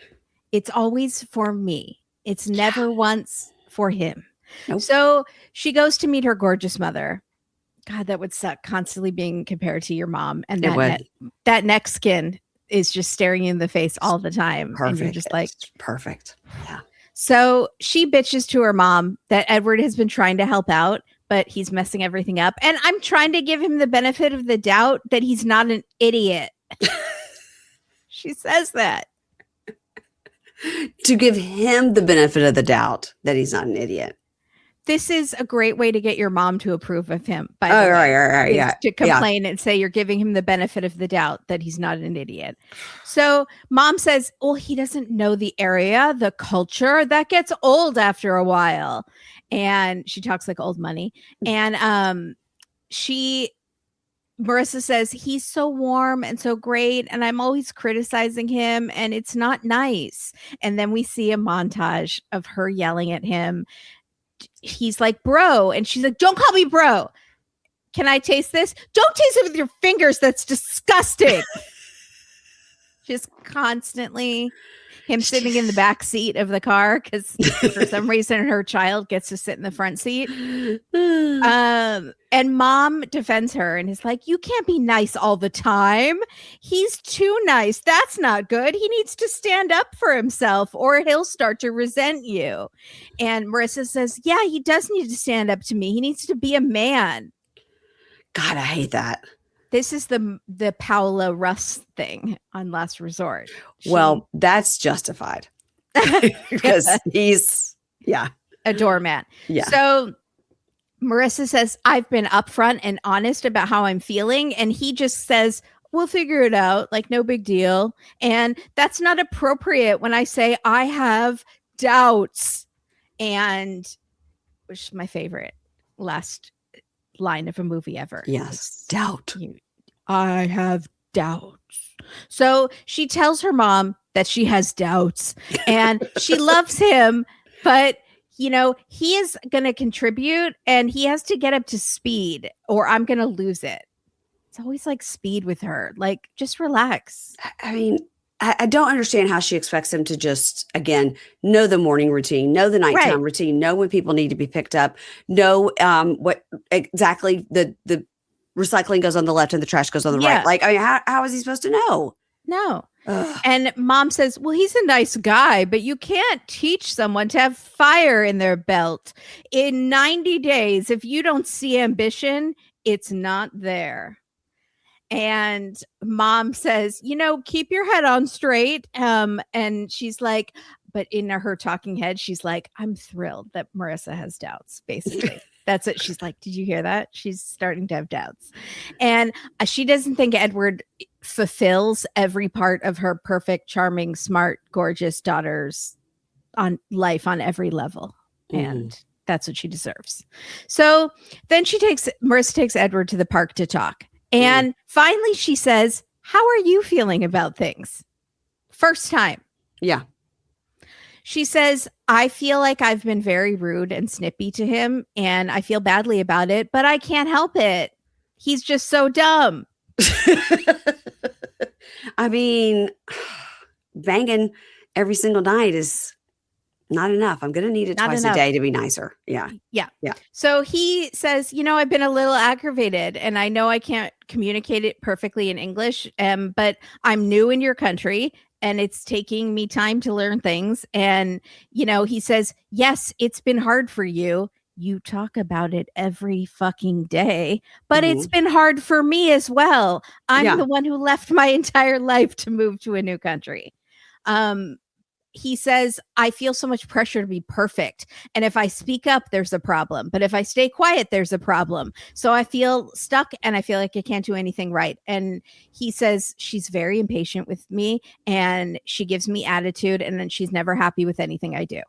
It's always for me. It's never once for him. Nope. So she goes to meet her gorgeous mother. God, that would suck, constantly being compared to your mom. And that neck skin is just staring you in the face all the time. Perfect. And you're just like, it's perfect. Yeah. So she bitches to her mom that Edward has been trying to help out, but he's messing everything up. And I'm trying to give him the benefit of the doubt that he's not an idiot. She says that. To give him the benefit of the doubt that he's not an idiot. This is a great way to get your mom to approve of him. By the way. Right. Yeah. To complain and say you're giving him the benefit of the doubt that he's not an idiot. So mom says, well, he doesn't know the area, the culture. That gets old after a while. And she talks like old money. And Marissa says, he's so warm and so great, and I'm always criticizing him, and it's not nice. And then we see a montage of her yelling at him. He's like, bro. And she's like, don't call me bro. Can I taste this? Don't taste it with your fingers. That's disgusting. Just constantly him sitting in the back seat of the car because for some reason her child gets to sit in the front seat. And mom defends her and is like, you can't be nice all the time. He's too nice. That's not good. He needs to stand up for himself or he'll start to resent you. And Marissa says, yeah, he does need to stand up to me. He needs to be a man. God, I hate that. This is the Paula Russ thing on Last Resort. Well, that's justified because he's a doormat. Yeah. So Marissa says, I've been upfront and honest about how I'm feeling. And he just says, we'll figure it out. Like, no big deal. And that's not appropriate when I say I have doubts. And which is my favorite last line of a movie ever. Yes. Doubt. I have doubts. So she tells her mom that she has doubts and she loves him, but he is going to contribute and he has to get up to speed or I'm going to lose it. It's always like speed with her. Like, just relax. I mean, I don't understand how she expects him to just, again, know the morning routine, know the nighttime routine, know when people need to be picked up, know what exactly the recycling goes on the left and the trash goes on the right. Like, I mean, how is he supposed to know? No. Ugh. And mom says, well, he's a nice guy, but you can't teach someone to have fire in their belt. In 90 days, if you don't see ambition, it's not there. And mom says, keep your head on straight. And she's like, but in her talking head, she's like, I'm thrilled that Marissa has doubts, basically. That's it. She's like, did you hear that? She's starting to have doubts. And she doesn't think Edward fulfills every part of her perfect, charming, smart, gorgeous daughter's on life on every level. And that's what she deserves. So then Marissa takes Edward to the park to talk. And finally she says, how are you feeling about things? First time. Yeah. She says, I feel like I've been very rude and snippy to him, and I feel badly about it, but I can't help it. He's just so dumb. I mean, banging every single night is not enough. I'm going to need it twice a day to be nicer. Yeah. Yeah. So he says, I've been a little aggravated, and I know I can't communicate it perfectly in English, but I'm new in your country. And it's taking me time to learn things. And, he says, yes, it's been hard for you. You talk about it every fucking day, but it's been hard for me as well. I'm the one who left my entire life to move to a new country. He says, I feel so much pressure to be perfect. And if I speak up, there's a problem. But if I stay quiet, there's a problem. So I feel stuck and I feel like I can't do anything right. And he says she's very impatient with me and she gives me attitude and then she's never happy with anything I do.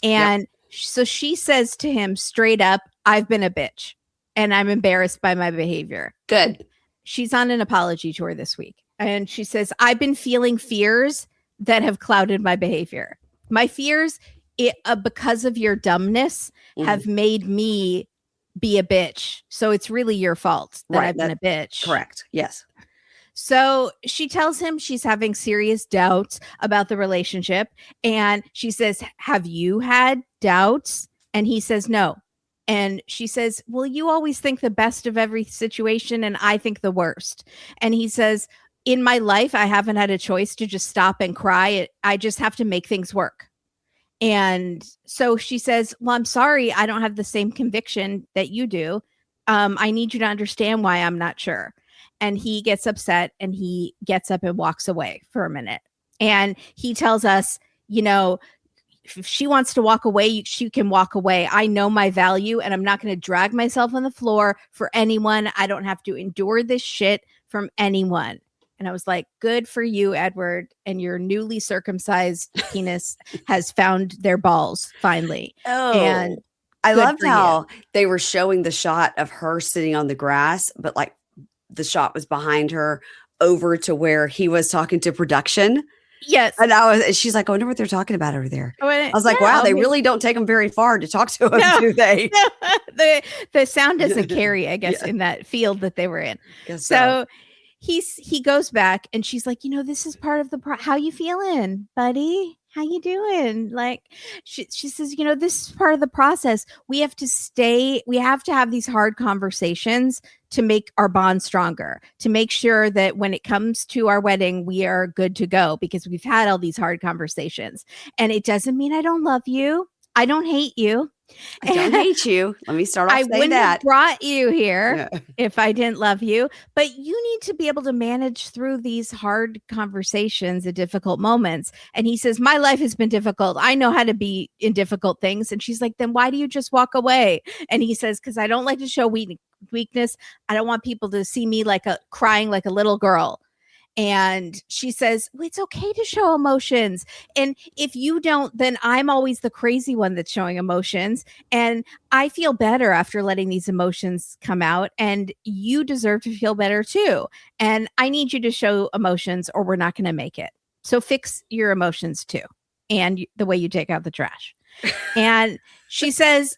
And so she says to him straight up, I've been a bitch and I'm embarrassed by my behavior. Good. She's on an apology tour this week. And she says, I've been feeling fears that have clouded my behavior. My fears, because of your dumbness, have made me be a bitch. So it's really your fault that I've been a bitch. Correct. Yes. So she tells him she's having serious doubts about the relationship. And she says, have you had doubts? And he says, no. And she says, well, you always think the best of every situation and I think the worst. And he says, in my life, I haven't had a choice to just stop and cry. I just have to make things work. And so she says, well, I'm sorry. I don't have the same conviction that you do. I need you to understand why I'm not sure. And he gets upset and he gets up and walks away for a minute. And he tells us, if she wants to walk away, she can walk away. I know my value and I'm not going to drag myself on the floor for anyone. I don't have to endure this shit from anyone. And I was like, good for you, Edward. And your newly circumcised penis has found their balls finally. Oh, and I loved how they were showing the shot of her sitting on the grass, but like the shot was behind her over to where he was talking to production. Yes. And she's like, I wonder what they're talking about over there. I was like, wow, they really don't take them very far to talk to him, do they? The sound doesn't carry, I guess, in that field that they were in. So he goes back and she's like, this is part of the how you feeling, buddy? How you doing? Like she says, this is part of the process. We have to have these hard conversations to make our bond stronger, to make sure that when it comes to our wedding, we are good to go because we've had all these hard conversations. And it doesn't mean I don't love you. I don't hate you. I don't hate you. Let me start off saying that. I wouldn't have brought you here if I didn't love you. But you need to be able to manage through these hard conversations at difficult moments. And he says, my life has been difficult. I know how to be in difficult things. And she's like, then why do you just walk away? And he says, because I don't like to show weakness. I don't want people to see me crying like a little girl. And she says, well, it's okay to show emotions. And if you don't, then I'm always the crazy one that's showing emotions. And I feel better after letting these emotions come out. And you deserve to feel better too. And I need you to show emotions or we're not going to make it. So fix your emotions too. And the way you take out the trash. And she says,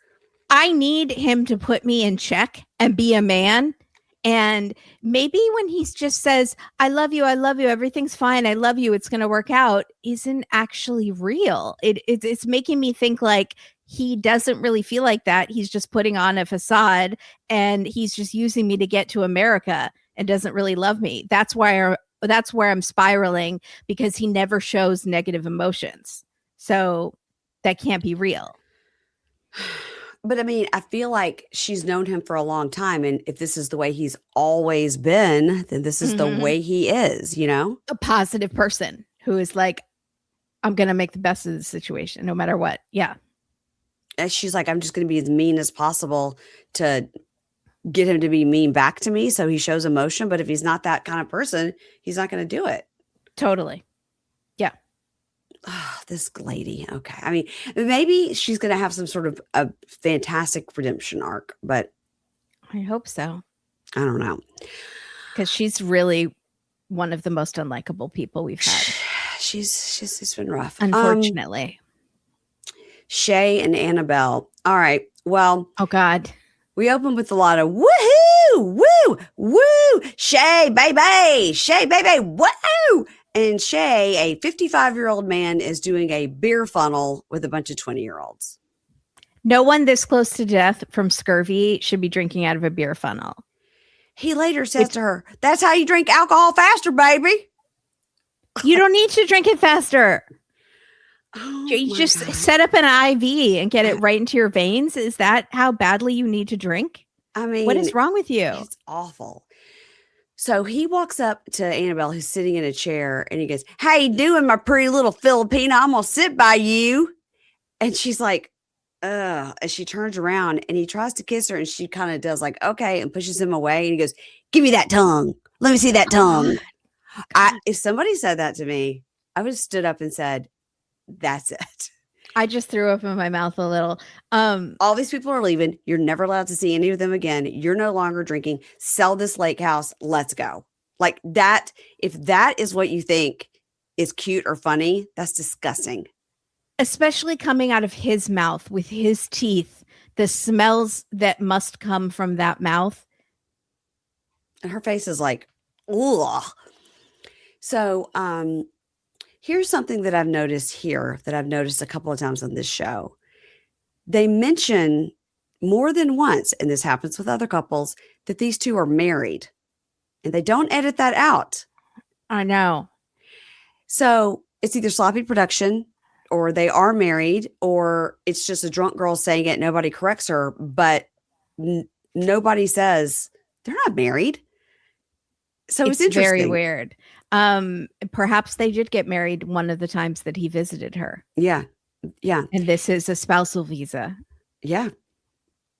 I need him to put me in check and be a man. And maybe when he just says, I love you, everything's fine, I love you, it's going to work out, isn't actually real. It's making me think like he doesn't really feel like that. He's just putting on a facade and he's just using me to get to America and doesn't really love me. That's where I'm spiraling because he never shows negative emotions. So that can't be real. But I mean, I feel like she's known him for a long time. And if this is the way he's always been, then this is the way he is, A positive person who is like, I'm going to make the best of the situation no matter what. Yeah. And she's like, I'm just going to be as mean as possible to get him to be mean back to me. So he shows emotion. But if he's not that kind of person, he's not going to do it. Totally. Yeah. this lady. Okay. I mean, maybe she's going to have some sort of a fantastic redemption arc, but I hope so. I don't know. Because she's really one of the most unlikable people we've had. It's been rough. Unfortunately. Shea and Annabelle. All right. Well, oh God. We open with a lot of woohoo, woo, woo, Shea, baby, woo. And Shea, a 55-year-old man, is doing a beer funnel with a bunch of 20-year-olds. No one this close to death from scurvy should be drinking out of a beer funnel. He later says to her, that's how you drink alcohol faster, baby. You don't need to drink it faster. Oh you just set up an IV and get it right into your veins. Is that how badly you need to drink? I mean, what is wrong with you? It's awful. So he walks up to Annabelle, who's sitting in a chair, and he goes, how you doing, my pretty little Filipina? I'm going to sit by you. And she's like, ugh. And she turns around and he tries to kiss her, and she kind of does like, okay, and pushes him away. And he goes, give me that tongue. Let me see that tongue. If somebody said that to me, I would have stood up and said, that's it. I just threw up in my mouth a little. All these people are leaving. You're never allowed to see any of them again. You're no longer drinking. Sell this lake house. Let's go. Like that. If that is what you think is cute or funny, that's disgusting. Especially coming out of his mouth with his teeth, the smells that must come from that mouth. And her face is like, ugh. So, here's something that I've noticed a couple of times on this show. They mention more than once, and this happens with other couples, that these two are married, and they don't edit that out. I know. So it's either sloppy production, or they are married, or it's just a drunk girl saying it. Nobody corrects her, but nobody says they're not married. So it's interesting. Very weird. Perhaps they did get married one of the times that he visited her. Yeah. Yeah. And this is a spousal visa. Yeah.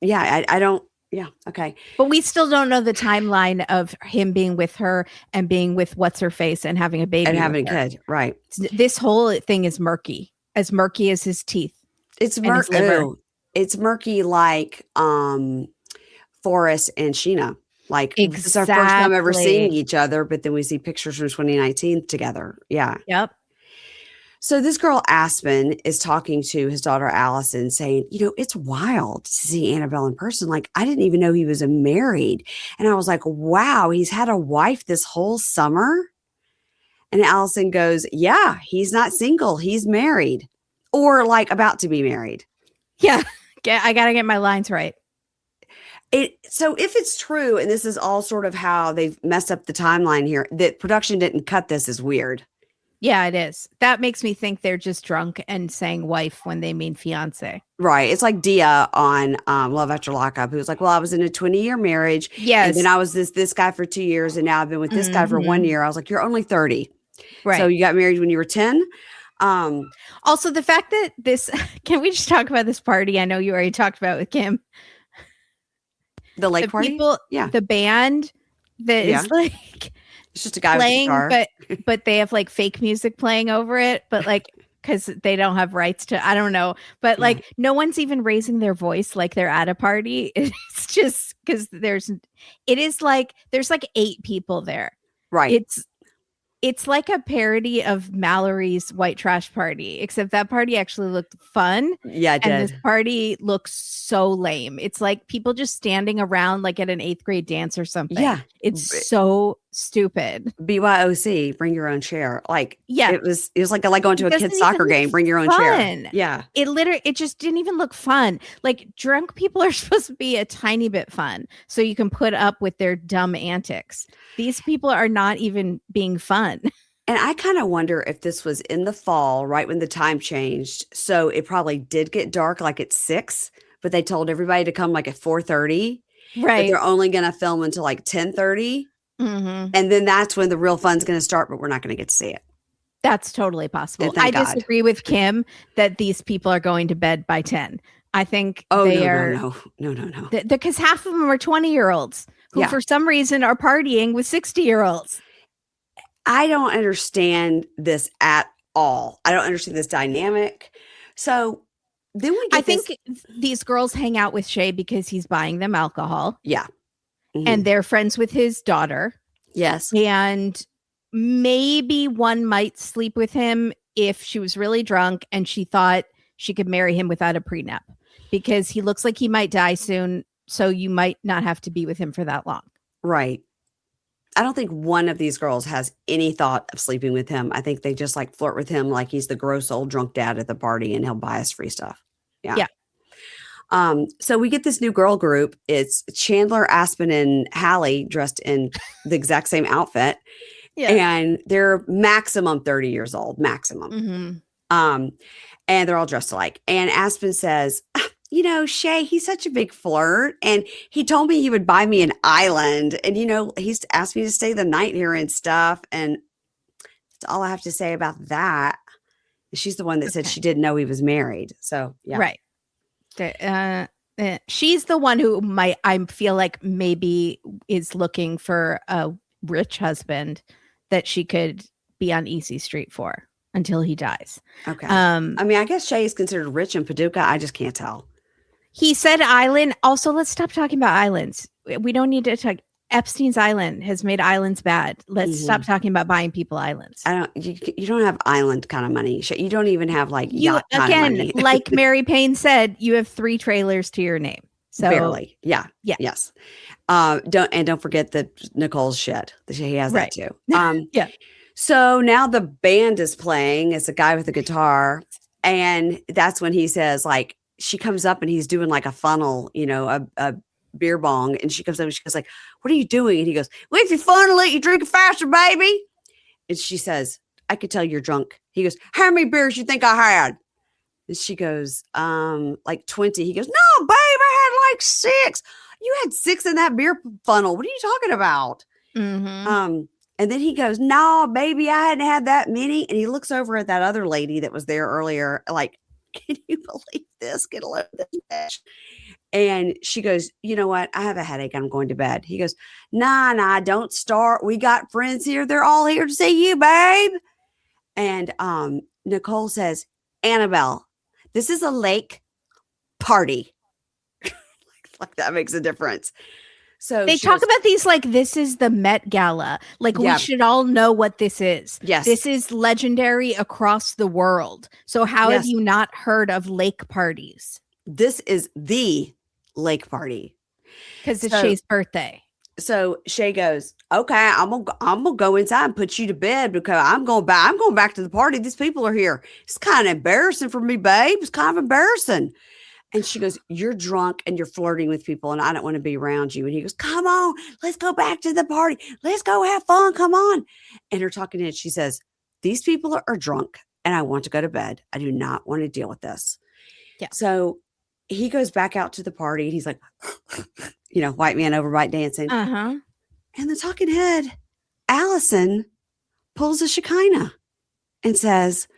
Yeah. I don't. Yeah. Okay. But we still don't know the timeline of him being with her and being with what's her face and having a baby. And having a kid. Right. This whole thing is murky as as his teeth. It's murky. It's murky like Forrest and Sheena. Like exactly. This is our first time ever seeing each other, but then we see pictures from 2019 together. Yeah. Yep. So this girl, Aspen, is talking to his daughter, Allison, saying, it's wild to see Annabelle in person. Like, I didn't even know he was married. And I was like, wow, he's had a wife this whole summer. And Allison goes, yeah, he's not single. He's married or like about to be married. Yeah. I got to get my lines right. So if it's true, and this is all sort of how they've messed up the timeline here, that production didn't cut this is weird. Yeah, it is. That makes me think they're just drunk and saying wife when they mean fiance. Right. It's like Dia on Love After Lockup, who was like, well, I was in a 20-year marriage. Yes. And then I was this guy for 2 years, and now I've been with this guy for 1 year. I was like, you're only 30. Right. So you got married when you were 10. Also, the fact that can we just talk about this party? I know you already talked about it with Kim. The lake party? People, yeah. The band that is like it's just a guy playing, with a guitar. but they have like fake music playing over it, but like because they don't have rights to, I don't know. But like no one's even raising their voice like they're at a party. It's just because there's like 8 people there. Right. It's like a parody of Mallorie's white trash party, except that party actually looked fun. Yeah, it did. And this party looks so lame. It's like people just standing around like at an 8th grade dance or something. Yeah. It's so stupid. BYOC, bring your own chair. Like, yeah, it was like going to a kid's soccer game, bring your own chair. Yeah. It just didn't even look fun. Like drunk people are supposed to be a tiny bit fun so you can put up with their dumb antics. These people are not even being fun. And I kind of wonder if this was in the fall, right when the time changed. So it probably did get dark like at 6, but they told everybody to come like at 4:30. Right. But they're only going to film until like 10:30. Mm-hmm. And then that's when the real fun's going to start, but we're not going to get to see it. That's totally possible. I disagree with Kim that these people are going to bed by 10. I think No. Because half of them are 20-year-olds who for some reason are partying with 60-year-olds. I don't understand this at all. I don't understand this dynamic. So then we get I think these girls hang out with Shea because he's buying them alcohol. Yeah. Mm-hmm. And they're friends with his daughter. Yes. And maybe one might sleep with him if she was really drunk and she thought she could marry him without a prenup, because he looks like he might die soon. So you might not have to be with him for that long. Right. I don't think one of these girls has any thought of sleeping with him. I think they just like flirt with him like he's the gross old drunk dad at the party and he'll buy us free stuff. Yeah. So we get this new girl group. It's Chandler, Aspen, and Hallie dressed in the exact same outfit. Yeah. And they're maximum 30 years old, maximum. Mm-hmm. And they're all dressed alike. And Aspen says, you know, Shea, he's such a big flirt. And he told me he would buy me an island. And, you know, he's asked me to stay the night here and stuff. And that's all I have to say about that. She's the one that said she didn't know he was married. So, yeah. Right. She's the one who I feel like maybe is looking for a rich husband that she could be on Easy Street for until he dies. Okay. I mean, I guess Shea is considered rich in Paducah. I just can't tell. He said island. Also, let's stop talking about islands. We don't need to talk. Epstein's island has made islands bad. Let's stop talking about buying people islands. You don't have island kind of money. You don't even have like yacht kind of money. Like Mary Payne said, you have 3 trailers to your name. So barely. Yeah. Yes. Don't forget the Nicole's shed. He has that too. Yeah. So now the band is playing. It's a guy with a guitar. And that's when he says, like, she comes up and he's doing like a funnel, you know, a beer bong. And she comes up and she goes like, what are you doing? And he goes, well, if you funnel it, you drink it faster, baby. And she says, I could tell you're drunk. He goes, how many beers you think I had? And she goes, like 20. He goes, no, babe, I had like 6. You had 6 in that beer funnel. What are you talking about? Mm-hmm. And then he goes, no, baby, I hadn't had that many. And he looks over at that other lady that was there earlier, like, can you believe this? Get a load of this bitch. And she goes, you know what? I have a headache. I'm going to bed. He goes, nah, don't start. We got friends here. They're all here to see you, babe. And Nicole says, Annabelle, this is a lake party. like that makes a difference. So they talk about these like this is the Met Gala. Like we should all know what this is. Yes. This is legendary across the world. So how have you not heard of lake parties? This is the lake party. Because it's Shea's birthday. So Shea goes, okay, I'm gonna go inside and put you to bed because I'm going back to the party. These people are here. It's kind of embarrassing for me, babe. It's kind of embarrassing. And she goes, you're drunk and you're flirting with people and I don't want to be around you. And he goes, come on, let's go back to the party. Let's go have fun. Come on. And her talking to it, she says, these people are drunk and I want to go to bed. I do not want to deal with this. Yeah. So he goes back out to the party and he's like, you know, white man overbite dancing. Uh-huh. And the talking head, Allison, pulls a Shekinah and says,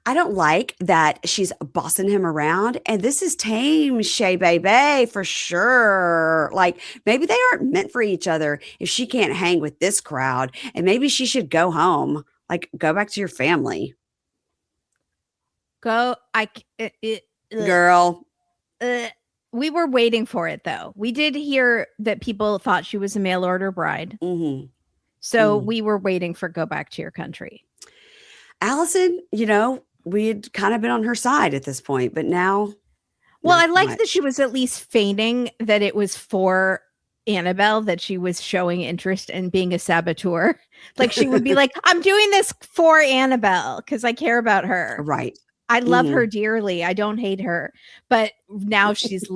I don't like that she's bossing him around. And this is tame, Shea baby, for sure. Like maybe they aren't meant for each other if she can't hang with this crowd. And maybe she should go home. Like go back to your family. Girl. We were waiting for it though. We did hear that people thought she was a mail order bride. Mm-hmm. So we were waiting for go back to your country. Allison, you know, we had kind of been on her side at this point, but now. Well, I like that she was at least feigning that it was for Annabelle, that she was showing interest in being a saboteur. Like she would be like, I'm doing this for Annabelle because I care about her. Right. I love her dearly. I don't hate her. But now she's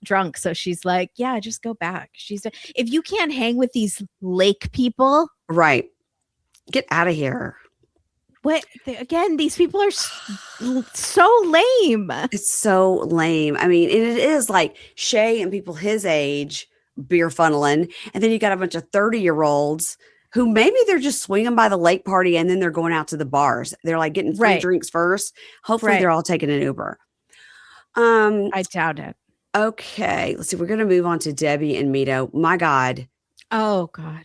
drunk. So she's like, yeah, just go back. If you can't hang with these lake people. Right. Get out of here. What again? These people are so lame. It's so lame. I mean, and it is like Shea and people his age beer funneling, and then you got a bunch of 30-year-olds who maybe they're just swinging by the lake party and then they're going out to the bars. They're like getting free drinks first. Hopefully, they're all taking an Uber. I doubt it. Okay, let's see. We're going to move on to Debby and Mido. My God, Oh God.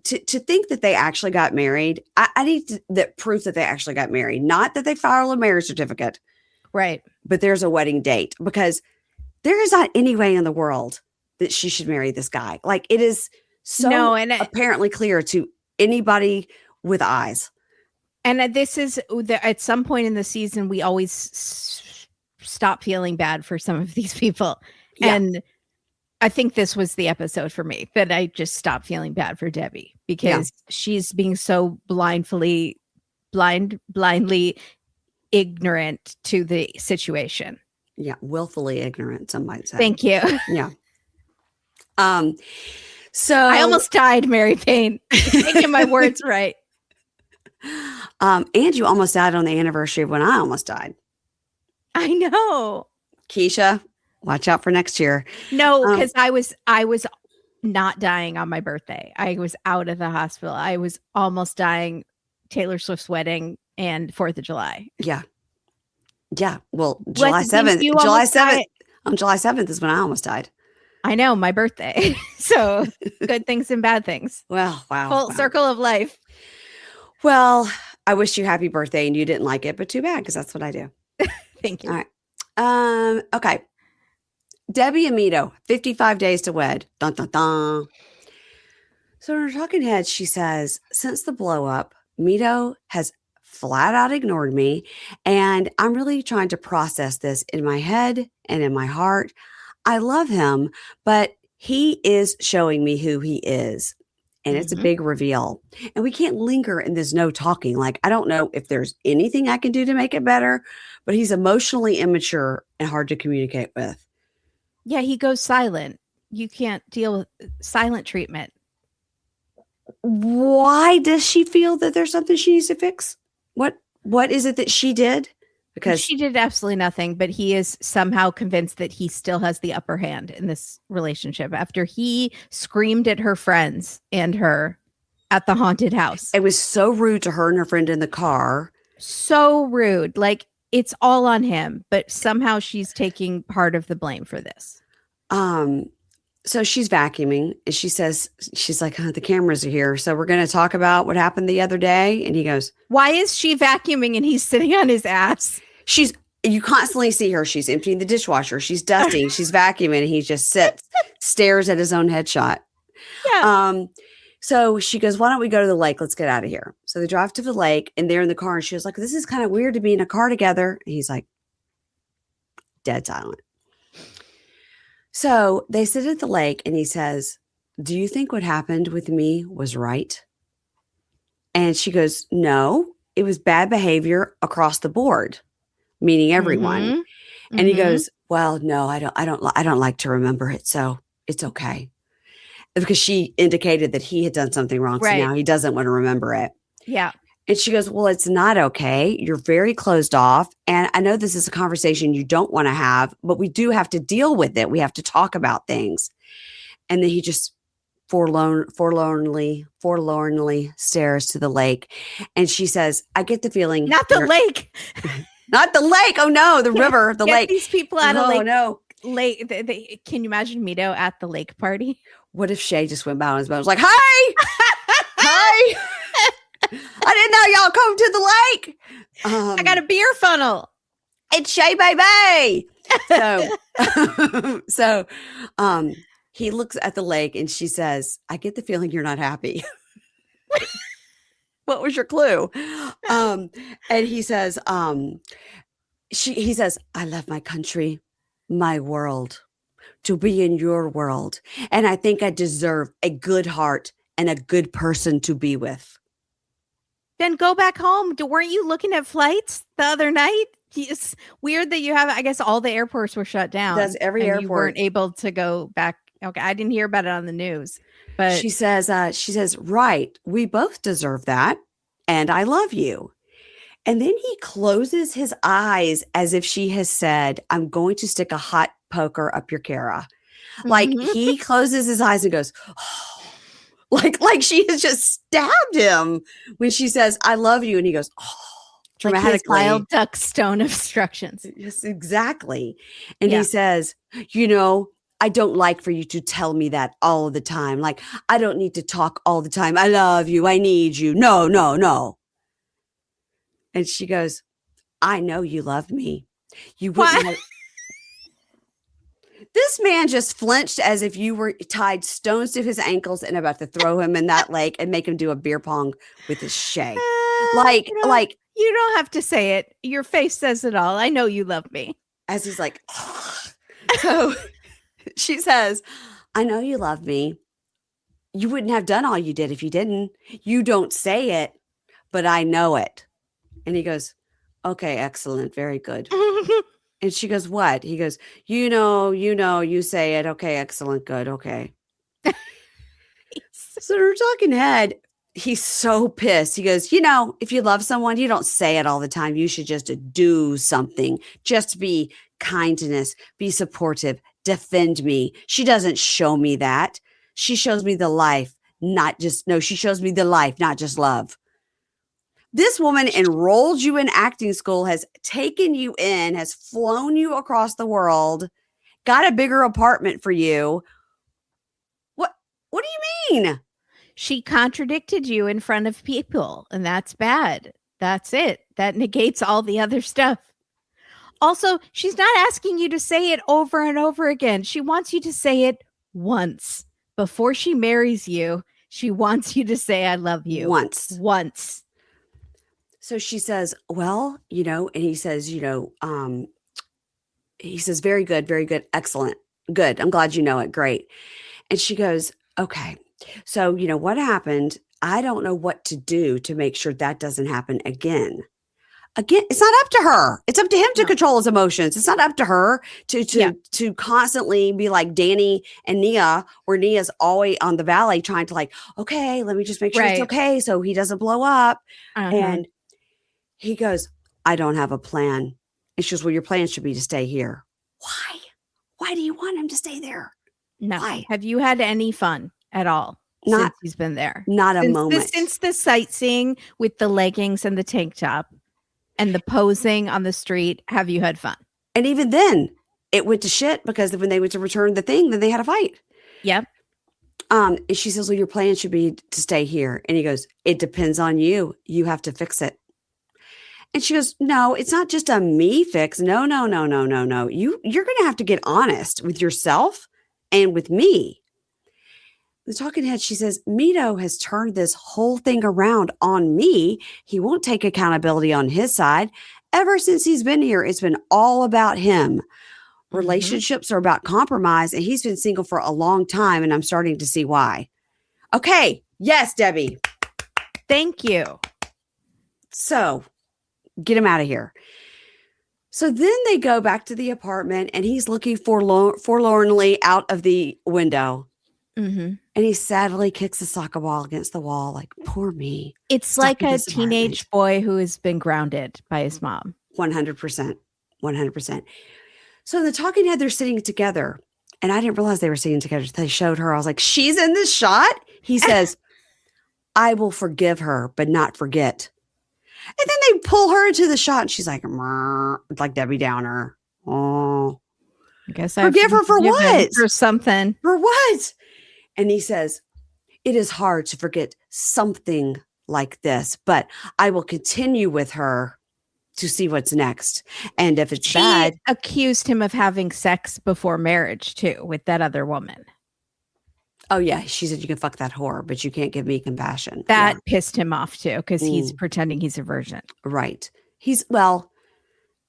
To think that they actually got married. I need the proof that they actually got married, not that they filed a marriage certificate, Right. but there's a wedding date, because there is not any way in the world that she should marry this guy. Like, it is so No, and apparently clear to anybody with eyes. And this is at some point in the season, we always stop feeling bad for some of these people. Yeah. And I think this was the episode for me that I just stopped feeling bad for Debby, because she's being so blindly ignorant to the situation. Yeah. Willfully ignorant, some might say. Thank you. Yeah. So I almost died, Mary Payne. Taking my words right. And you almost died on the anniversary of when I almost died. I know. Keisha, watch out for next year. No, because I was not dying on my birthday. I was out of the hospital. I was almost dying Taylor Swift's wedding and 4th of July. Yeah. Yeah. Well, July 7th. On July 7th is when I almost died. I know, my birthday. So good things and bad things. Well, wow. Full circle of life. Well, I wish you happy birthday and you didn't like it, but too bad, because that's what I do. Thank you. All right. Okay. Debby and Mido, 55 days to wed. Dun, dun, dun. So in her talking head, she says, since the blow up, Mido has flat out ignored me. And I'm really trying to process this in my head and in my heart. I love him, but he is showing me who he is. And it's a big reveal. And we can't linger in this no talking. Like, I don't know if there's anything I can do to make it better, but he's emotionally immature and hard to communicate with. Yeah, he goes silent. You can't deal with silent treatment. Why does she feel that there's something she needs to fix? What is it that she did? Because she did absolutely nothing, but he is somehow convinced that he still has the upper hand in this relationship after he screamed at her friends and her at the haunted house. It was so rude to her and her friend in the car. So rude. Like, it's all on him, but somehow she's taking part of the blame for this. So she's vacuuming and she says, she's like, the cameras are here. So we're going to talk about what happened the other day. And he goes, why is she vacuuming and he's sitting on his ass? You constantly see her. She's emptying the dishwasher. She's dusting. She's vacuuming. And he just sits, stares at his own headshot. Yeah. So she goes, why don't we go to the lake? Let's get out of here. So they drive to the lake and they're in the car. And she was like, this is kind of weird to be in a car together. And he's like, dead silent. So they sit at the lake and he says, do you think what happened with me was right? And she goes, no, it was bad behavior across the board, meaning everyone. Mm-hmm. And he goes, well, no, I don't like to remember it. So it's okay. Because she indicated that he had done something wrong. Right. So now he doesn't want to remember it. Yeah. And she goes, well, it's not okay. You're very closed off. And I know this is a conversation you don't want to have, but we do have to deal with it. We have to talk about things. And then he just forlornly stares to the lake. And she says, I get the feeling. Not the lake. Not the lake. Oh, no, the river, the lake. These people at a lake. No. Lake. Can you imagine Mido at the lake party? What if Shea just went by on his boat? Was like, hey, hey. I didn't know y'all come to the lake. I got a beer funnel. It's Shea, baby. So he looks at the lake and she says, I get the feeling you're not happy. What was your clue? And he says, he says, I love my country, my world, to be in your world. And I think I deserve a good heart and a good person to be with. Then go back home. Weren't you looking at flights the other night? It's weird that you have, I guess all the airports were shut down. That's every airport. You weren't able to go back. Okay. I didn't hear about it on the news, but she says, right. We both deserve that. And I love you. And then he closes his eyes as if she has said, I'm going to stick a hot poker up your Cara. Like he closes his eyes and goes, oh. Like she has just stabbed him when she says, I love you. And he goes, oh, dramatically. Like his duck stone obstructions. Yes, exactly. And he says, you know, I don't like for you to tell me that all of the time. Like, I don't need to talk all the time. I love you. I need you. No, no, no. And she goes, I know you love me. You wouldn't have. This man just flinched as if you were tied stones to his ankles and about to throw him in that lake and make him do a beer pong with his Shea. Like, you don't have to say it. Your face says it all. I know you love me. As he's like, so she says, I know you love me. You wouldn't have done all you did if you didn't. You don't say it, but I know it. And he goes, okay, excellent. Very good. And she goes, what? He goes, you you say it. Okay, excellent. Good. Okay. So her talking head, he's so pissed. He goes, if you love someone, you don't say it all the time. You should just do something. Just be kindness, be supportive, defend me. She doesn't show me that. She shows me the life, she shows me the life, not just love. This woman enrolled you in acting school, has taken you in, has flown you across the world, got a bigger apartment for you. What do you mean? She contradicted you in front of people, and that's bad. That's it. That negates all the other stuff. Also, she's not asking you to say it over and over again. She wants you to say it once. Before she marries you, she wants you to say, I love you. Once. So she says, well, and he says, he says, very good, excellent, good. I'm glad you know it. Great. And she goes, okay. So, what happened? I don't know what to do to make sure that doesn't happen again. Again, it's not up to her. It's up to him to control his emotions. It's not up to her to constantly be like Danny and Nia, where Nia's always on the valley trying to okay, let me just make sure it's okay so he doesn't blow up. And he goes, I don't have a plan. And she goes, well, your plan should be to stay here. Why? Why do you want him to stay there? No. Why? Have you had any fun at all since he's been there? Not a moment. Since the sightseeing with the leggings and the tank top and the posing on the street, have you had fun? And even then, it went to shit because when they went to return the thing, then they had a fight. Yep. And she says, well, your plan should be to stay here. And he goes, it depends on you. You have to fix it. And she goes, no, it's not just a me fix. No. You're going to have to get honest with yourself and with me. The talking head, she says, Mido has turned this whole thing around on me. He won't take accountability on his side. Ever since he's been here, it's been all about him. Relationships are about compromise, and he's been single for a long time, and I'm starting to see why. Okay. Yes, Debbie. Thank you. So get him out of here. So then they go back to the apartment, and he's looking forlornly out of the window. And he sadly kicks a soccer ball against the wall, like, poor me. It's like a teenage boy who has been grounded by his mom. 100%. 100%. So in the talking head, they're sitting together. And I didn't realize they were sitting together. They showed her. I was like, she's in this shot? He says, I will forgive her, but not forget. And then they pull her into the shot. And she's like Debbie Downer. Oh, I guess I forgive her for what? For something. For what? And he says, it is hard to forget something like this, but I will continue with her to see what's next. And if it's bad. She accused him of having sex before marriage too, with that other woman. Oh yeah. She said, you can fuck that whore, but you can't give me compassion. That pissed him off too, because he's pretending he's a virgin. Right. I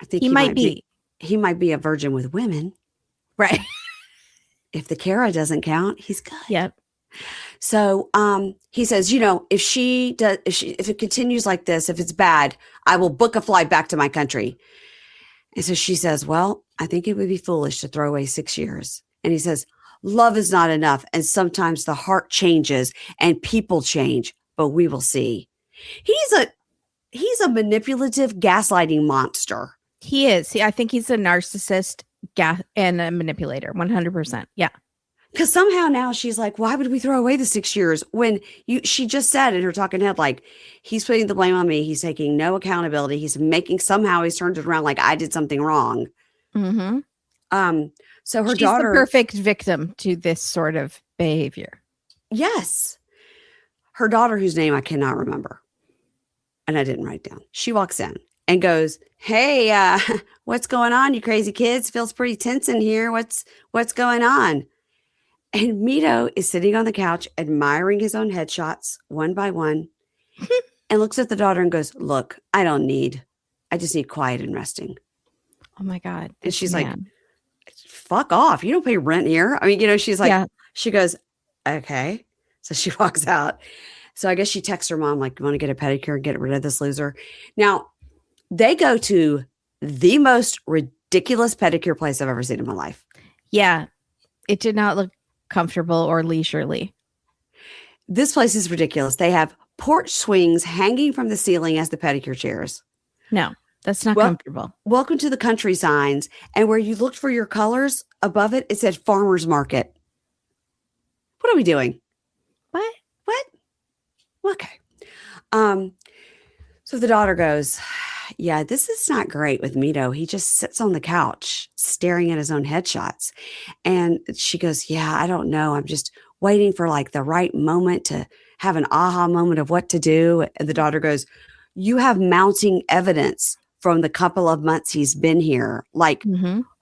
think he might be a virgin with women. Right. If the Kara doesn't count, he's good. Yep. So he says, if it continues like this, if it's bad, I will book a flight back to my country. And so she says, well, I think it would be foolish to throw away 6 years. And he says, love is not enough. And sometimes the heart changes and people change, but we will see. He's a manipulative gaslighting monster. He is. I think he's a narcissist and a manipulator. 100%. Yeah. Because somehow now she's like, why would we throw away the 6 years when she just said in her talking head, like, he's putting the blame on me. He's taking no accountability. He's turned it around like I did something wrong. So her She's daughter, the perfect victim to this sort of behavior. yes, her daughter, whose name I cannot remember, and I didn't write down. She walks in and goes, "Hey, what's going on, you crazy kids? Feels pretty tense in here. What's going on?" And Mido is sitting on the couch, admiring his own headshots one by one, and looks at the daughter and goes, "Look, I just need quiet and resting." Oh my God. And she's man. like, "Fuck off. You don't pay rent here." I mean, she's like, Yeah. she goes, "Okay." So she walks out. So I guess she texts her mom, like, "You want to get a pedicure and get rid of this loser?" Now, they go to the most ridiculous pedicure place I've ever seen in my life. Yeah. It did not look comfortable or leisurely. This place is ridiculous. They have porch swings hanging from the ceiling as the pedicure chairs. No, that's not comfortable. Welcome to the country signs. And where you looked for your colors, above it, it said farmer's market. What are we doing? What? Okay. So the daughter goes, "Yeah, this is not great with Mido. He just sits on the couch staring at his own headshots." And she goes, "Yeah, I don't know. I'm just waiting for like the right moment to have an aha moment of what to do." And the daughter goes, "You have mounting evidence from the couple of months he's been here. Like,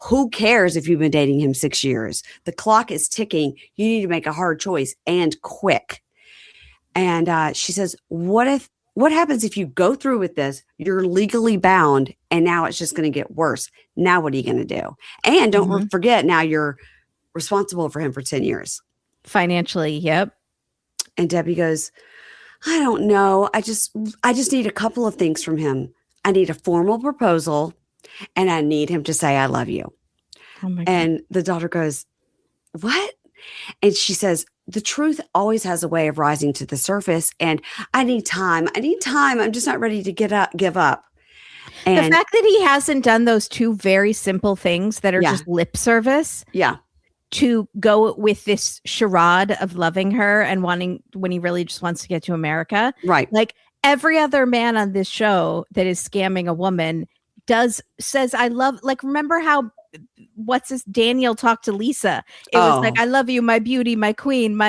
who cares if you've been dating him 6 years? The clock is ticking. You need to make a hard choice and quick." And she says, what happens if you go through with this? You're legally bound, and now it's just going to get worse. Now what are you going to do? And don't forget, now you're responsible for him for 10 years. Financially, yep. And Debby goes, "I don't know. I just need a couple of things from him. I need a formal proposal, and I need him to say, 'I love you.'" Oh my God. And the daughter goes, "What?" And she says, "The truth always has a way of rising to the surface, and I need time. I'm just not ready to give up." And the fact that he hasn't done those two very simple things that are just lip service. Yeah. To go with this charade of loving her and wanting, when he really just wants to get to America. Right. Like every other man on this show that is scamming a woman says, "I love," like, remember how Daniel talked to Lisa. It was like, "I love you, my beauty, my queen,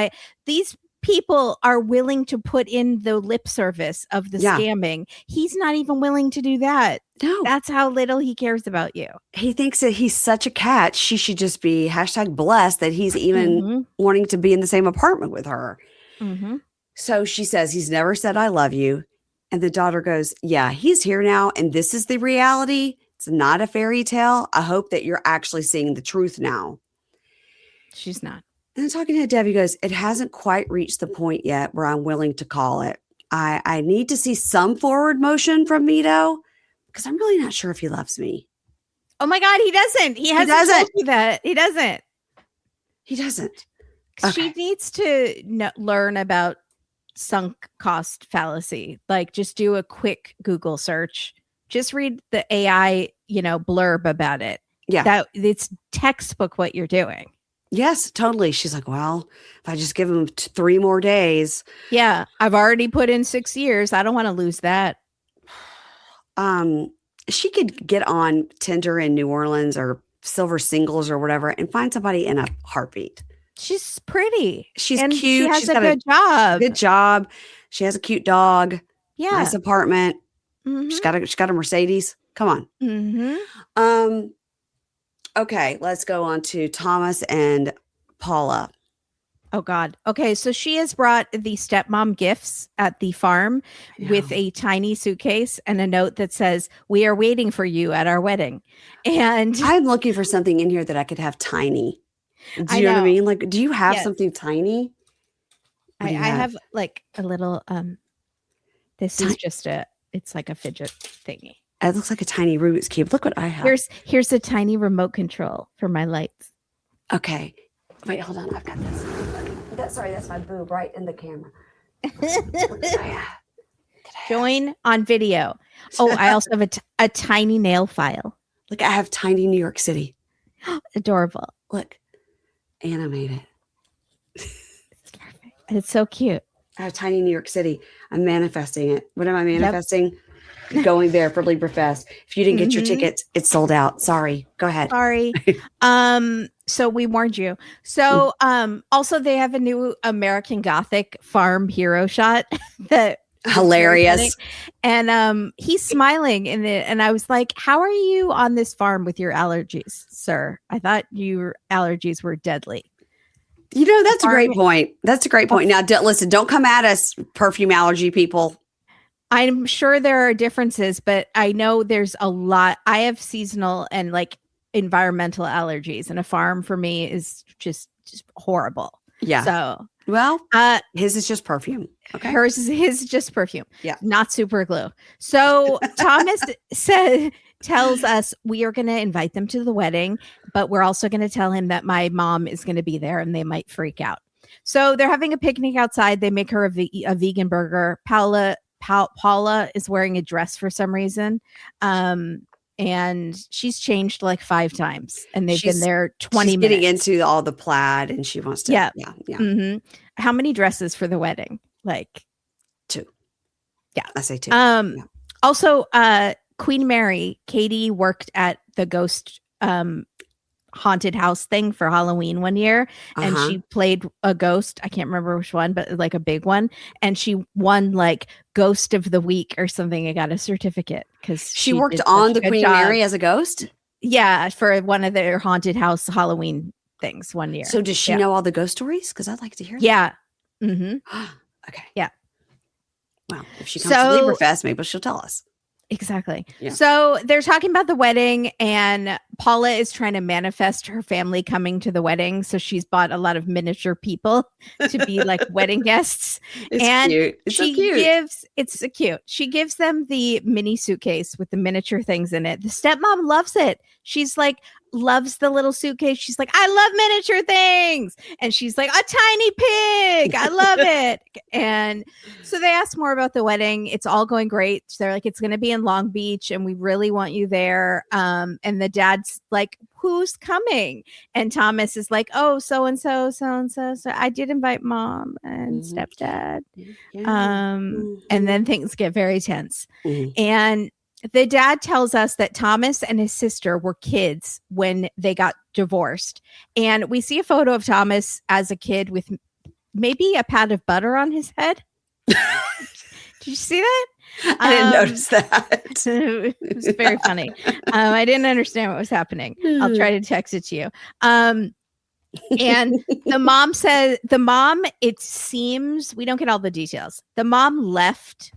these people are willing to put in the lip service of the scamming. He's not even willing to do that. No. That's how little he cares about you. He thinks that he's such a catch. She should just be #blessed that he's even wanting to be in the same apartment with her. So she says, "He's never said I love you." And the daughter goes, "Yeah, he's here now. And this is the reality. It's not a fairy tale. I hope that you're actually seeing the truth now." She's not. And talking to Debby goes, "It hasn't quite reached the point yet where I'm willing to call it. I need to see some forward motion from Mido because I'm really not sure if he loves me." Oh my God, he doesn't. He hasn't told you that. He doesn't. He doesn't. She needs to learn about sunk cost fallacy. Like, just do a quick Google search. Just read the AI, blurb about it. Yeah. That it's textbook what you're doing. Yes, totally. She's like, "Well, if I just give him 3 more days." Yeah. I've already put in 6 years. I don't want to lose that. She could get on Tinder in New Orleans or Silver Singles or whatever and find somebody in a heartbeat. She's pretty. She's and cute. She has She's a got good job. Good job. She has a cute dog. Yeah. Nice apartment. She's got a Mercedes. Come on. Okay, let's go on to Thomas and Paula. Oh God. Okay, so she has brought the stepmom gifts at the farm with a tiny suitcase and a note that says, "We are waiting for you at our wedding." And I'm looking for something in here that I could have tiny. Do you know what I mean? Like, do you have something tiny? I have like a little this is just it's like a fidget thingy. It looks like a tiny Rubik's Cube. Look what I have. Here's a tiny remote control for my lights. Okay. Wait, hold on. I've got this. Sorry, that's my boob right in the camera. Join on video. Oh, I also have a tiny nail file. Look, I have tiny New York City. Adorable. Look. Animated. It's perfect. It's so cute. I have tiny New York City. I'm manifesting it. What am I manifesting? going there for LibraFest. If you didn't get your tickets, it's sold out. Sorry. Go ahead. Sorry. So we warned you. So also they have a new American Gothic farm hero shot that hilarious. And he's smiling in it. And I was like, how are you on this farm with your allergies, sir? I thought your allergies were deadly. You know, that's a great point. That's a great point. Now, listen, don't come at us, perfume allergy people. I'm sure there are differences, but I know there's a lot. I have seasonal and like environmental allergies, and a farm for me is just horrible. Yeah. So, well, his is just perfume. Okay. His is just perfume. Yeah. Not super glue. So Thomas tells us we are going to invite them to the wedding, but we're also going to tell him that my mom is going to be there and they might freak out. So they're having a picnic outside. They make her a vegan burger. Paula is wearing a dress for some reason. And she's changed like 5 times, and they've been there 20 minutes. Getting into all the plaid, and she wants to. Yeah. Mm-hmm. How many dresses for the wedding? Like 2. Yeah, I say 2. Also, Queen Mary, Catie worked at the ghost haunted house thing for Halloween one year, and she played a ghost. I can't remember which one, but like a big one, and she won like Ghost of the Week or something. I got a certificate because she worked on the Queen Mary as a ghost. Yeah, for one of their haunted house Halloween things one year. So does she know all the ghost stories? Because I'd like to hear. Yeah. Mm-hmm. Okay. Yeah. Well, if she comes to LibraFest, maybe she'll tell us. Exactly. Yeah. So they're talking about the wedding, and Paula is trying to manifest her family coming to the wedding. So she's bought a lot of miniature people to be like wedding guests. It's cute. It's so cute. It's so cute. She gives them the mini suitcase with the miniature things in it. The stepmom loves it. She's like, loves the little suitcase. She's like, I love miniature things. And she's like, a tiny pig. I love it. And so they ask more about the wedding. It's all going great. They're like, it's going to be in Long Beach and we really want you there. And the dad's like, who's coming? And Thomas is like, oh, so-and-so, so-and-so. So I did invite mom and stepdad. And then things get very tense. And the dad tells us that Thomas and his sister were kids when they got divorced. And we see a photo of Thomas as a kid with maybe a pat of butter on his head. Did you see that? I didn't notice that. It was very funny. I didn't understand what was happening. I'll try to text it to you. And the mom, it seems, we don't get all the details. The mom left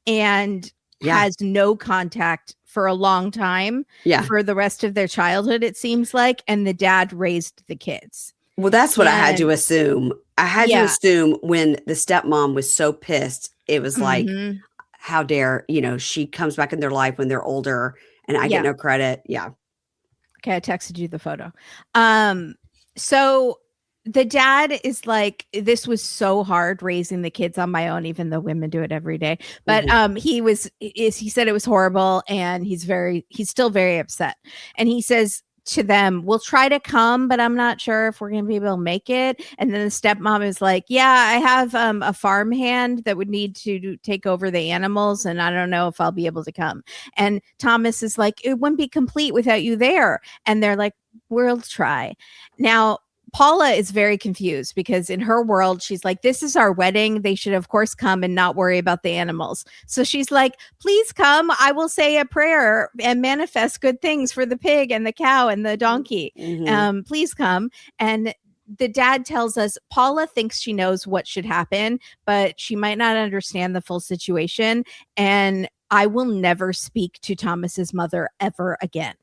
and has no contact for a long time for the rest of their childhood, it seems like. And the dad raised the kids. Well, that's what I had to assume. I had to assume when the stepmom was so pissed, it was like, how dare, she comes back in their life when they're older and I get no credit. Yeah. Okay. I texted you the photo. So the dad is like, this was so hard raising the kids on my own, even though women do it every day. But he said it was horrible, and he's still very upset. And he says to them, we'll try to come, but I'm not sure if we're going to be able to make it. And then the stepmom is like, yeah, I have a farmhand that would need to take over the animals, and I don't know if I'll be able to come. And Thomas is like, it wouldn't be complete without you there. And they're like, we'll try. Now, Paula is very confused because in her world, she's like, this is our wedding. They should, of course, come and not worry about the animals. So she's like, please come. I will say a prayer and manifest good things for the pig and the cow and the donkey. Please come. And the dad tells us Paula thinks she knows what should happen, but she might not understand the full situation. And I will never speak to Thomas's mother ever again.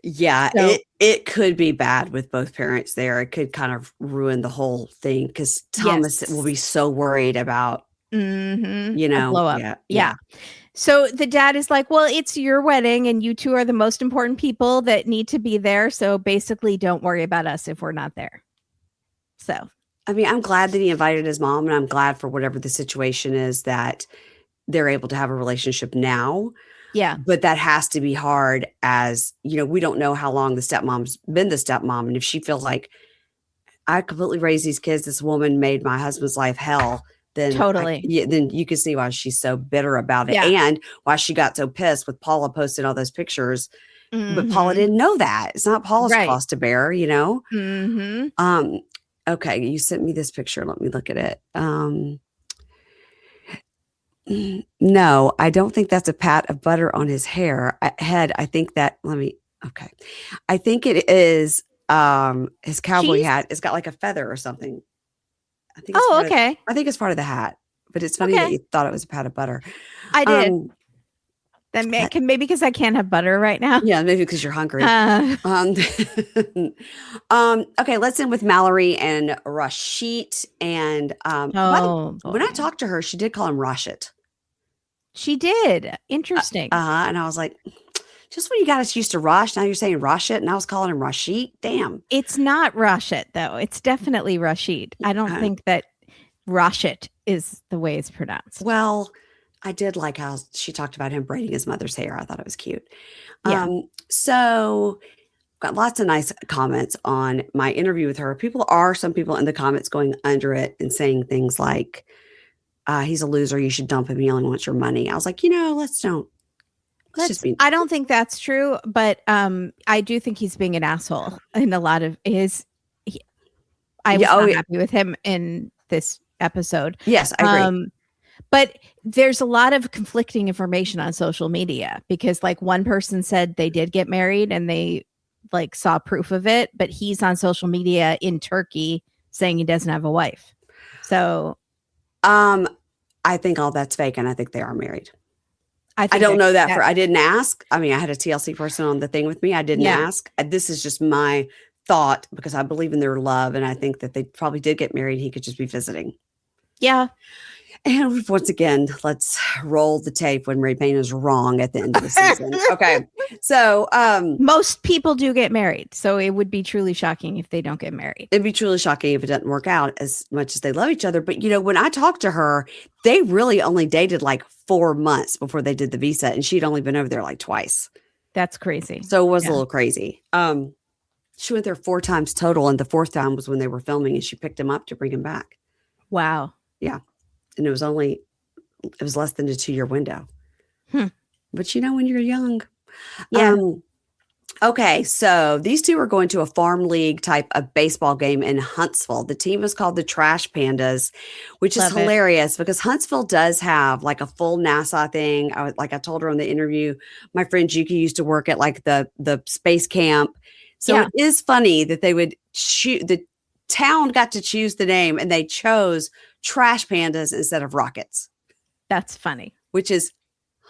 Yeah, so, it could be bad with both parents there. It could kind of ruin the whole thing because Thomas will be so worried about, blow up. Yeah. So the dad is like, well, it's your wedding and you two are the most important people that need to be there. So basically don't worry about us if we're not there. So, I mean, I'm glad that he invited his mom, and I'm glad for whatever the situation is that they're able to have a relationship now. Yeah. But that has to be hard as, we don't know how long the stepmom's been the stepmom. And if she feels like I completely raised these kids, this woman made my husband's life hell, then Totally. then you can see why she's so bitter about it, Yeah. and why she got so pissed with Paula posting all those pictures. But Paula Mhm. didn't know that. It's not Paula's Right. cross to bear, you know? Mhm. Okay, you sent me this picture. Let me look at it. No, I don't think that's a pat of butter on his head. I think that okay. I think it is his cowboy Cheese? hat. It's got like a feather or something. I think it's Oh, part of, okay. I think it's part of the hat. But it's funny that Okay. you thought it was a pat of butter. I did. That- Maybe because I can't have butter right now. Yeah, maybe because you're hungry. Uh, Okay, let's end with Mallory and Rasit. And oh when I boy. talked to her, she did call him Rasit. She did. Interesting. And I was like, just when you got us used to Rosh, now you're saying Rasit, and I was calling him Rasit. Damn. It's not Rashid though. It's definitely Rashid. I don't think that Rashid is the way it's pronounced. Well, I did like how she talked about him braiding his mother's hair. I thought it was cute. Yeah. So got lots of nice comments on my interview with her. Some people in the comments going under it and saying things like, he's a loser. You should dump him. He only wants your money. I was like, let's just be. I don't think that's true, but I do think he's being an asshole in a lot of his. I was not happy with him in this episode. Yes, I agree. But there's a lot of conflicting information on social media because, like, one person said they did get married and they like saw proof of it, but he's on social media in Turkey saying he doesn't have a wife. So, I think all that's fake, and I think they are married. I don't know that I didn't ask. I mean, I had a TLC person on the thing with me. I didn't ask. This is just my thought because I believe in their love, and I think that they probably did get married. He could just be visiting. Yeah. And once again, let's roll the tape when Mary Payne is wrong at the end of the season. Okay. So most people do get married. So it would be truly shocking if they don't get married. It'd be truly shocking if it doesn't work out as much as they love each other. But, when I talked to her, they really only dated like 4 months before they did the visa. And she'd only been over there like twice. That's crazy. So it was a little crazy. She went there 4 times total. And the 4th time was when they were filming and she picked him up to bring him back. Wow. Yeah. And it was less than a 2-year window. But when you're young. Yeah. Okay, so these two are going to a farm league type of baseball game in Huntsville. The team is called the Trash Pandas, which is hilarious because Huntsville does have like a full NASA thing. I told her on the interview, my friend Juki used to work at like the space camp. So it is funny that they would the town got to choose the name and they chose Trash Pandas instead of Rockets. That's funny. Which is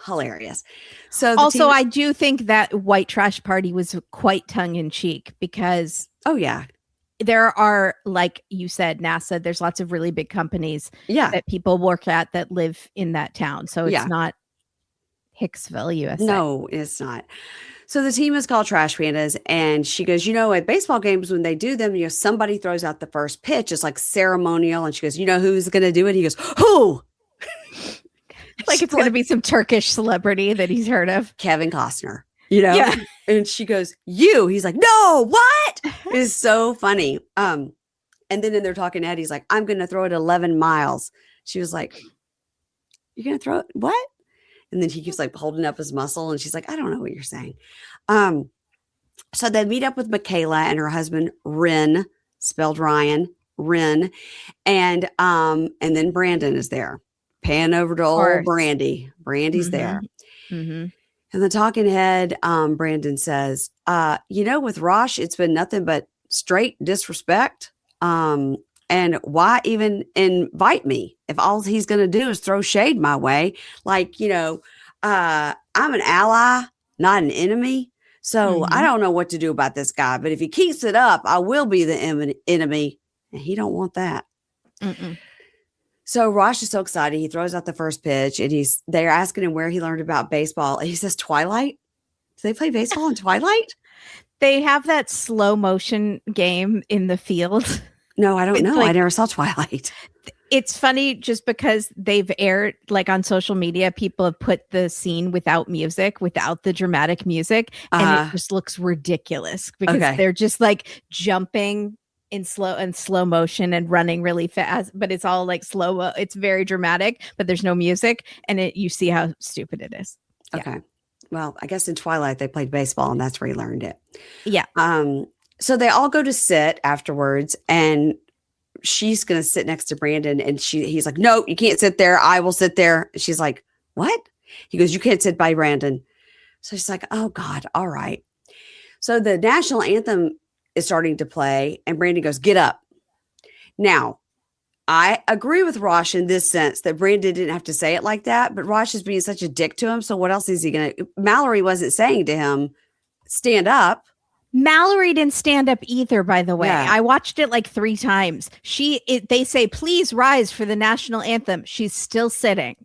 hilarious. So also, I do think that white trash party was quite tongue in cheek because there are, like you said, NASA, there's lots of really big companies that people work at that live in that town. So it's not Hicksville, USA. No, it's not. So the team is called Trash Pandas, and she goes, at baseball games when they do them, somebody throws out the first pitch. It's like ceremonial, and she goes, who's going to do it? He goes, who? Like it's going to be some Turkish celebrity that he's heard of. Kevin Costner, And she goes, you. He's like, no, what? It's so funny. And then in there talking to Ed, he's like, I'm going to throw it 11 miles. She was like, you're going to throw it? What? And then he keeps like holding up his muscle. And she's like, I don't know what you're saying. So they meet up with Michaela and her husband, Ren, spelled Ryan, Ren. And then Brandon is there. Pan over to old Brandy. Brandy's there. Mm-hmm. And the talking head, Brandon says, with Rosh, it's been nothing but straight disrespect. And why even invite me if all he's going to do is throw shade my way? Like, I'm an ally, not an enemy. So I don't know what to do about this guy. But if he keeps it up, I will be the enemy. And he don't want that. Mm-mm. So Rosh is so excited. He throws out the first pitch and they're asking him where he learned about baseball. And he says, Twilight? Do they play baseball in Twilight? They have that slow motion game in the field. No, I don't know. I never saw Twilight. It's funny just because they've aired, like on social media, people have put the scene without music, without the dramatic music. And it just looks ridiculous because they're just like jumping in slow motion and running really fast, but it's all like slow. It's very dramatic, but there's no music, and you see how stupid it is. Okay. Well, I guess in Twilight they played baseball, and that's where he learned it. Yeah. So they all go to sit afterwards, and she's going to sit next to Brandon, and he's like, no, you can't sit there. I will sit there. She's like, what? He goes, you can't sit by Brandon. So she's like, oh God. All right. So the national anthem is starting to play, and Brandon goes, get up. Now, I agree with Rosh in this sense that Brandon didn't have to say it like that, but Rosh is being such a dick to him. So what else is he going to? Mallory wasn't saying to him, stand up. Mallory didn't stand up either, by the way. Yeah. I watched it like 3 times. They say, please rise for the national anthem. She's still sitting.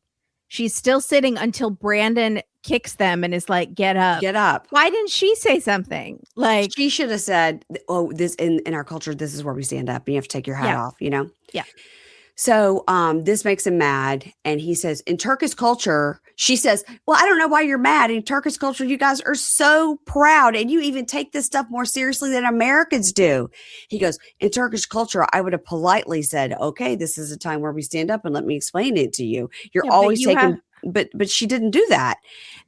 She's still sitting until Brandon kicks them and is like, get up. Get up. Why didn't she say something? Like, she should have said, oh, this in our culture, this is where we stand up. And you have to take your hat off, you know? Yeah. So this makes him mad. And he says, in Turkish culture, she says, well, I don't know why you're mad. In Turkish culture, you guys are so proud. And you even take this stuff more seriously than Americans do. He goes, in Turkish culture, I would have politely said, okay, this is a time where we stand up and let me explain it to you. You're always taking, but she didn't do that.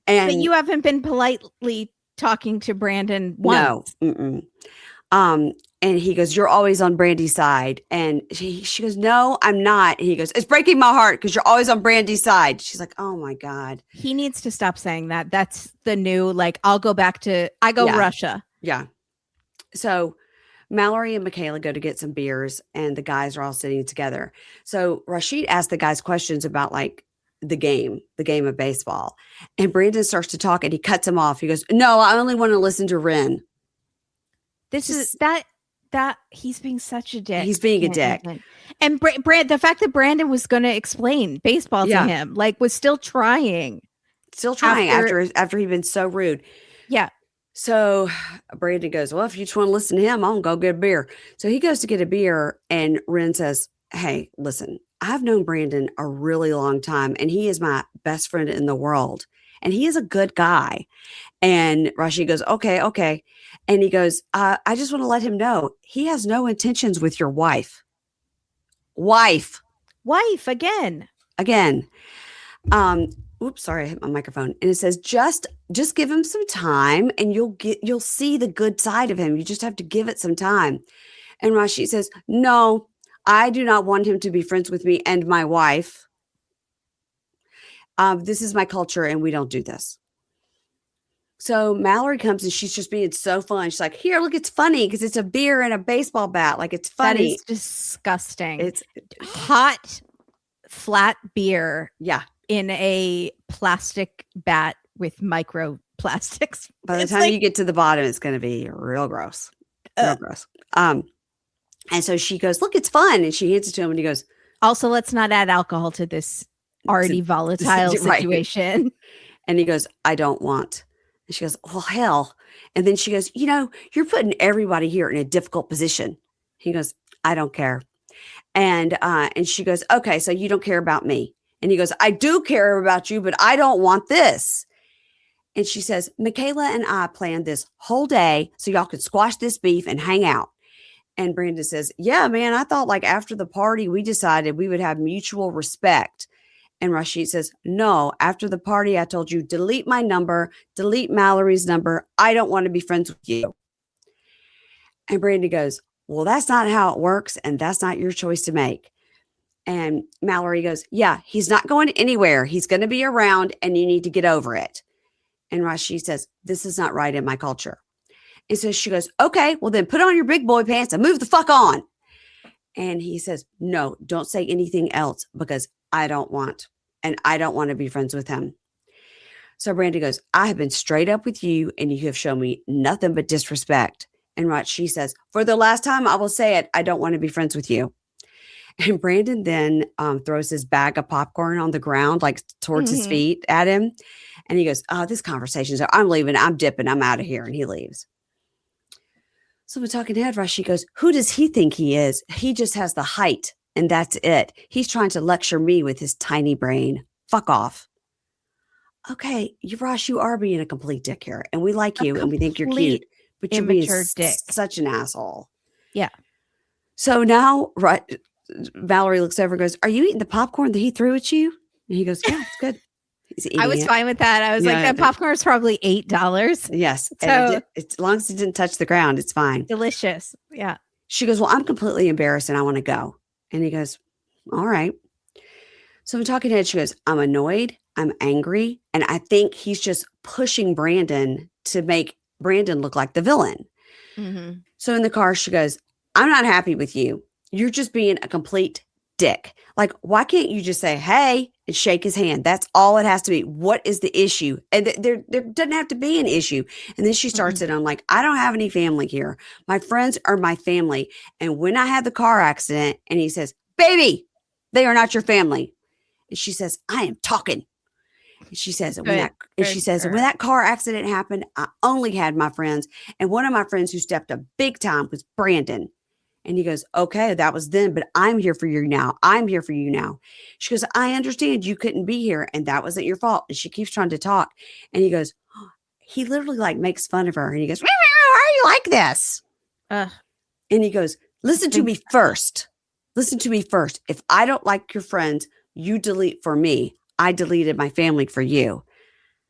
And but you haven't been politely talking to Brandon once. No. And he goes, you're always on Brandy's side. And she goes, no, I'm not. And he goes, it's breaking my heart because you're always on Brandy's side. She's like, oh my God. He needs to stop saying that. That's the new, like, I go Russia. Yeah. So Mallory and Michaela go to get some beers, and the guys are all sitting together. So Rashid asked the guys questions about like the game of baseball. And Brandon starts to talk, and he cuts him off. He goes, no, I only want to listen to Ren. This is that he's being such a dick. He's being a dick. And the fact that Brandon was going to explain baseball to him, like, was still trying after he'd been so rude. Yeah. So Brandon goes, well, if you just want to listen to him, I'll go get a beer. So he goes to get a beer, and Ren says, hey, listen, I've known Brandon a really long time, and he is my best friend in the world, and he is a good guy. And Rashid goes, okay. And he goes, I just want to let him know he has no intentions with your wife. Wife again. Oops, sorry, I hit my microphone. And it says, just give him some time, and you'll see the good side of him. You just have to give it some time. And Rashid says, no, I do not want him to be friends with me and my wife. This is my culture, and we don't do this. So Mallory comes, and she's just being so fun. She's like, here, look, it's funny because it's a beer and a baseball bat. Like, it's funny. That is disgusting. It's hot, flat beer. Yeah. In a plastic bat with microplastics. By the time you get to the bottom, it's going to be real gross. Real gross. And so she goes, look, it's fun. And she hands it to him, and he goes, also, let's not add alcohol to this already volatile situation. Right. And he goes, I don't want. And she goes, well, hell. And then she goes, you're putting everybody here in a difficult position. He goes, I don't care. And she goes, okay, so you don't care about me. And he goes, I do care about you, but I don't want this. And she says, Michaela and I planned this whole day so y'all could squash this beef and hang out. And Brandon says, yeah, man, I thought like after the party, we decided we would have mutual respect. And Rashid says, no, after the party, I told you, delete my number, delete Mallory's number. I don't want to be friends with you. And Brandon goes, well, that's not how it works. And that's not your choice to make. And Mallory goes, yeah, he's not going anywhere. He's going to be around, and you need to get over it. And Rashid says, this is not right in my culture. And so she goes, okay, well then put on your big boy pants and move the fuck on. And he says, no, don't say anything else because I don't want to be friends with him. So Brandy goes, I have been straight up with you, and you have shown me nothing but disrespect. And she says, for the last time, I will say it. I don't want to be friends with you. And Brandon then throws his bag of popcorn on the ground, like towards his feet at him. And he goes, oh, this conversation's over. I'm leaving. I'm dipping. I'm out of here. And he leaves. So the talking head, Rashid goes, who does he think he is? He just has the height, and that's it. He's trying to lecture me with his tiny brain. Fuck off. Okay, Rosh, you are being a complete dick here. And we like you, and we think you're cute. But you're being such an asshole. Yeah. So now, right, Mallory looks over and goes, "Are you eating the popcorn that he threw at you?" And he goes, "Yeah, it's good." He's eating I was it. fine with that. I was like, that popcorn is probably $8. Yes. So And as long as it didn't touch the ground, it's fine. Delicious. Yeah. She goes, "Well, I'm completely embarrassed and I want to go." And he goes, "All right." So I'm talking to her. She goes, "I'm annoyed. I'm angry. And I think he's just pushing Brandon to make Brandon look like the villain." Mm-hmm. So in the car, she goes, "I'm not happy with you. You're just being a complete dick. Like, why can't you just say, hey, and shake his hand? That's all it has to be. What is the issue?" And there doesn't have to be an issue. And then she starts it on like, "I don't have any family here. My friends are my family. And when I had the car accident," and he says, "Baby, they are not your family." And she says, "I am talking." And she says, when that car accident happened, I only had my friends. And one of my friends who stepped up big time was Brandon. And he goes, "Okay, that was then, but I'm here for you now. I'm here for you now." She goes, "I understand you couldn't be here and that wasn't your fault." And she keeps trying to talk. And he goes, he literally like makes fun of her. And he goes, "Why are you like this?" And he goes, "Listen to me first. Listen to me first. If I don't like your friends, you delete for me. I deleted my family for you."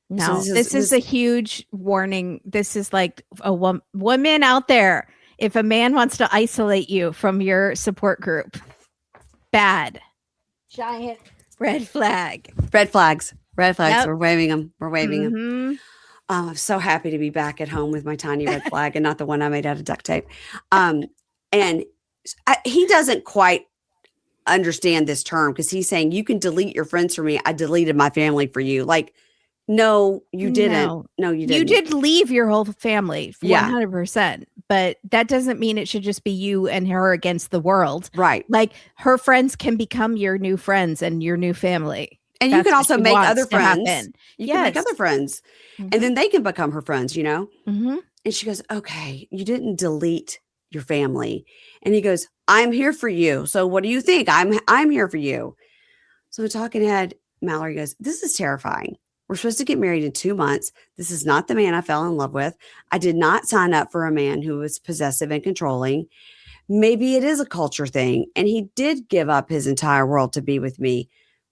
No, so this is a huge warning. This is like a woman out there. If a man wants to isolate you from your support group, bad. Giant red flag. Red flags. Red flags. Yep. We're waving them. We're waving them. I'm so happy to be back at home with my tiny red flag and not the one I made out of duct tape. And he doesn't quite understand this term because he's saying, "You can delete your friends for me. I deleted my family for you." Like, no, you didn't. No, you didn't. You did leave your whole family 100%, but that doesn't mean it should just be you and her against the world. Right. Like, her friends can become your new friends and your new family. And you can also make other friends. You can make other friends. Mm-hmm. And then they can become her friends, you know? Mm-hmm. And she goes, "Okay, you didn't delete your family." And he goes, "I'm here for you. So what do you think? I'm here for you." So the talking head, Mallory goes, "This is terrifying. We're supposed to get married in 2 months. This is not the man I fell in love with. I did not sign up for a man who was possessive and controlling. Maybe it is a culture thing. And he did give up his entire world to be with me.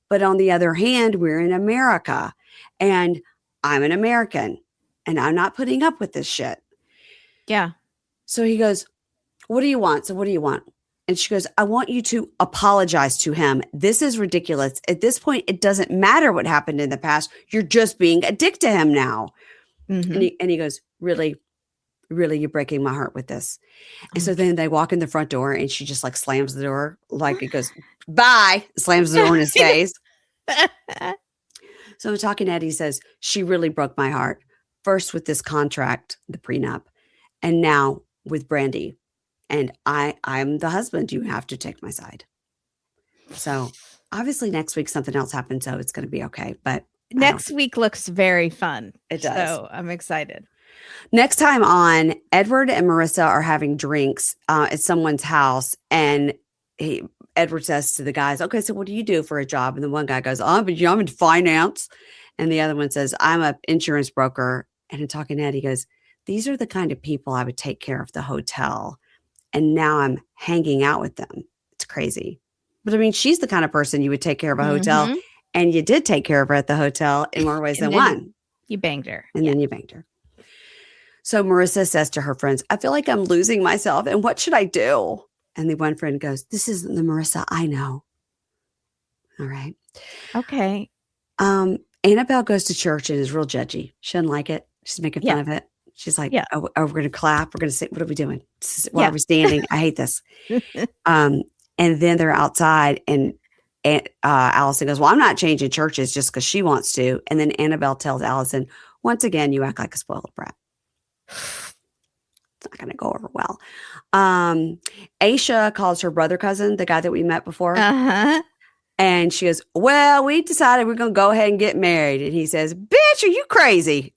But on the other hand, we're in America and I'm an American and I'm not putting up with this shit." Yeah. So he goes, "What do you want? So what do you want?" And she goes, "I want you to apologize to him. This is ridiculous. At this point, it doesn't matter what happened in the past. You're just being a dick to him now." Mm-hmm. And he goes, "Really, really, you're breaking my heart with this." And so then they walk in the front door and she just like slams the door. Like it goes, "Bye," slams the door in his face. So I'm talking to Eddie, says, "She really broke my heart. First with this contract, the prenup, and now with Brandy. And I'm the husband. You have to take my side." So obviously next week something else happens, so it's going to be okay. But next week looks very fun. It does. So I'm excited. Next time on, Edward and Marissa are having drinks at someone's house, and Edward says to the guys, "Okay, so what do you do for a job?" And the one guy goes, I'm in finance," and the other one says, "I'm an insurance broker." And in talking to Ed, he goes, "These are the kind of people I would take care of the hotel. And now I'm hanging out with them. It's crazy." But I mean, she's the kind of person you would take care of a hotel. And you did take care of her at the hotel in more ways than one. You banged her. And then you banged her. So Marissa says to her friends, "I feel like I'm losing myself. And what should I do?" And the one friend goes, "This isn't the Marissa I know." All right. Okay. Annabelle goes to church and is real judgy. She doesn't like it. She's making fun of it. She's like, "Oh, we're going to clap. We're going to sing. What are we doing? Why are we standing? I hate this." And then they're outside and Allison goes, "Well, I'm not changing churches just because she wants to." And then Annabelle tells Allison, "Once again, you act like a spoiled brat." It's not going to go over well. Ashia calls her brother cousin, the guy that we met before. And she goes, "Well, we decided we're going to go ahead and get married." And he says, "Bitch, are you crazy?"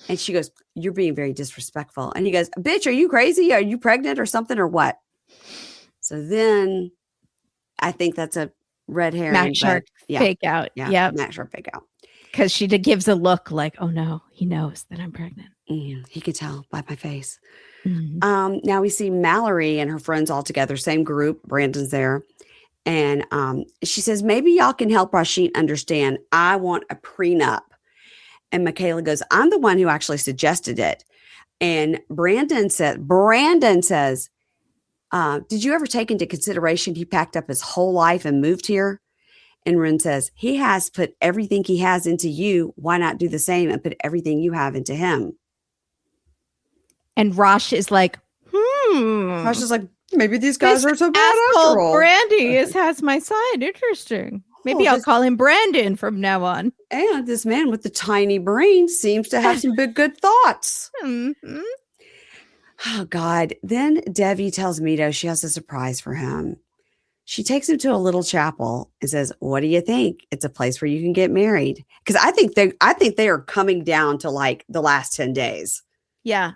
And she goes, "You're being very disrespectful." And he goes, "Bitch, are you crazy? Are you pregnant or something or what?" So then I think that's a red herring. Matt Shark fake out. Yeah. Matt Shark fake out. Because she gives a look like, oh no, he knows that I'm pregnant. He could tell by my face. Mm-hmm. Now we see Mallory and her friends all together, same group. Brandon's there. And she says, maybe y'all can help Rashid understand. I want a prenup. And Michaela goes, I'm the one who actually suggested it. And Brandon says, did you ever take into consideration he packed up his whole life and moved here? And Ren says, he has put everything he has into you. Why not do the same and put everything you have into him? And Rosh is like, Rosh is like, maybe these guys are so bad after all. Brandy has my side. Interesting. Maybe I'll call him Brandon from now on. And this man with the tiny brain seems to have some big good thoughts. Mm-hmm. Oh, God. Then Debby tells Mido she has a surprise for him. She takes him to a little chapel and says, what do you think? It's a place where you can get married. Because I think they are coming down to like the last 10 days. Yeah.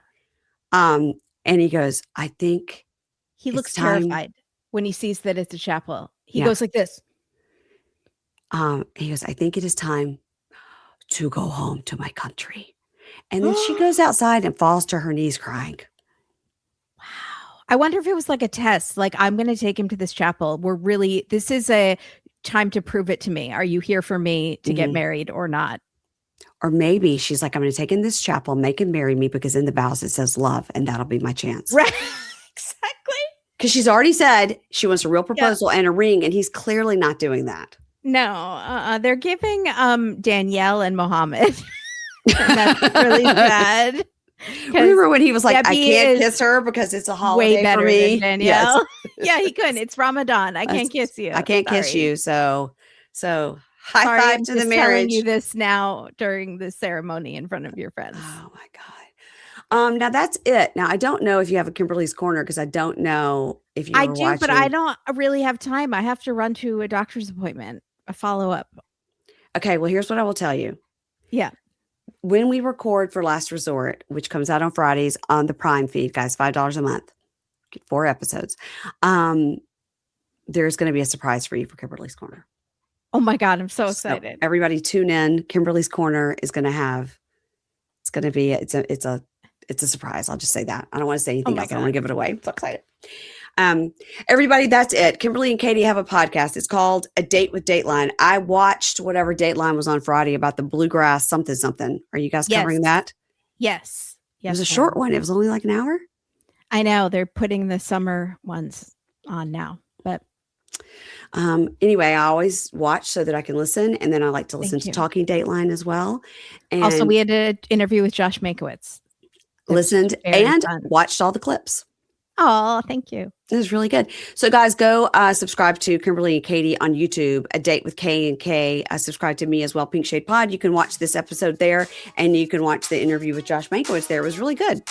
And he goes, I think he looks terrified when he sees that it's a chapel. He goes like this. He goes, I think it is time to go home to my country. And then she goes outside and falls to her knees crying. Wow. I wonder if it was like a test. Like, I'm going to take him to this chapel. This is a time to prove it to me. Are you here for me to get married or not? Or maybe she's like, I'm going to take him to this chapel, make him marry me because in the vows it says love and that'll be my chance. Right. Exactly. Because she's already said she wants a real proposal and a ring, and he's clearly not doing that. No, they're giving Danielle and Mohammed. And that's really sad. Remember when he was like, Debby I can't kiss her because it's a holiday way better for me. Than Danielle. Yes. Yeah, he couldn't. It's Ramadan. I can't kiss you. I can't kiss you. So high five to the marriage. Telling you this now during the ceremony in front of your friends. Oh my God. Now that's it. Now I don't know if you have a Kimberly's Corner because I don't know if you. I do, watching. But I don't really have time. I have to run to a doctor's appointment, a follow up. Okay. Well, here's what I will tell you. Yeah. When we record for Last Resort, which comes out on Fridays on the Prime feed, guys, $5 a month, get 4 episodes. There's going to be a surprise for you for Kimberly's Corner. Oh my God, I'm so excited! So everybody, tune in. Kimberly's Corner is going to have. It's going to be. It's a surprise. I'll just say that. I don't want to say anything else. I don't want to give it away. I'm so excited. Everybody, that's it. Kimberly and Catie have a podcast. It's called A Date with Dateline. I watched whatever Dateline was on Friday about the bluegrass something. Are you guys covering that? Yes. It was a short one. It was only like an hour. I know. They're putting the summer ones on now. But anyway, I always watch so that I can listen. And then I like to listen to Talking Dateline as well. And also, we had an interview with Josh Mankiewicz. Listened and watched all the clips. Oh, thank you. It was really good. So guys, go subscribe to Kimberly and Catie on YouTube, A Date with K and K. Subscribe to me as well, Pink Shade Pod. You can watch this episode there, and you can watch the interview with Josh Mankiewicz there. It was really good.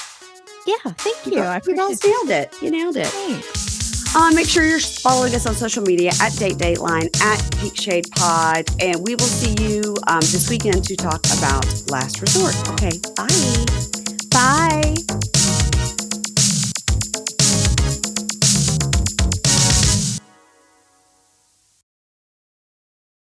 Yeah, thank you. You guys nailed it. You nailed it. Thanks. Make sure you're following us on social media at Dateline, at Pink Shade Pod, and we will see you this weekend to talk about Last Resort. Okay, bye. Bye.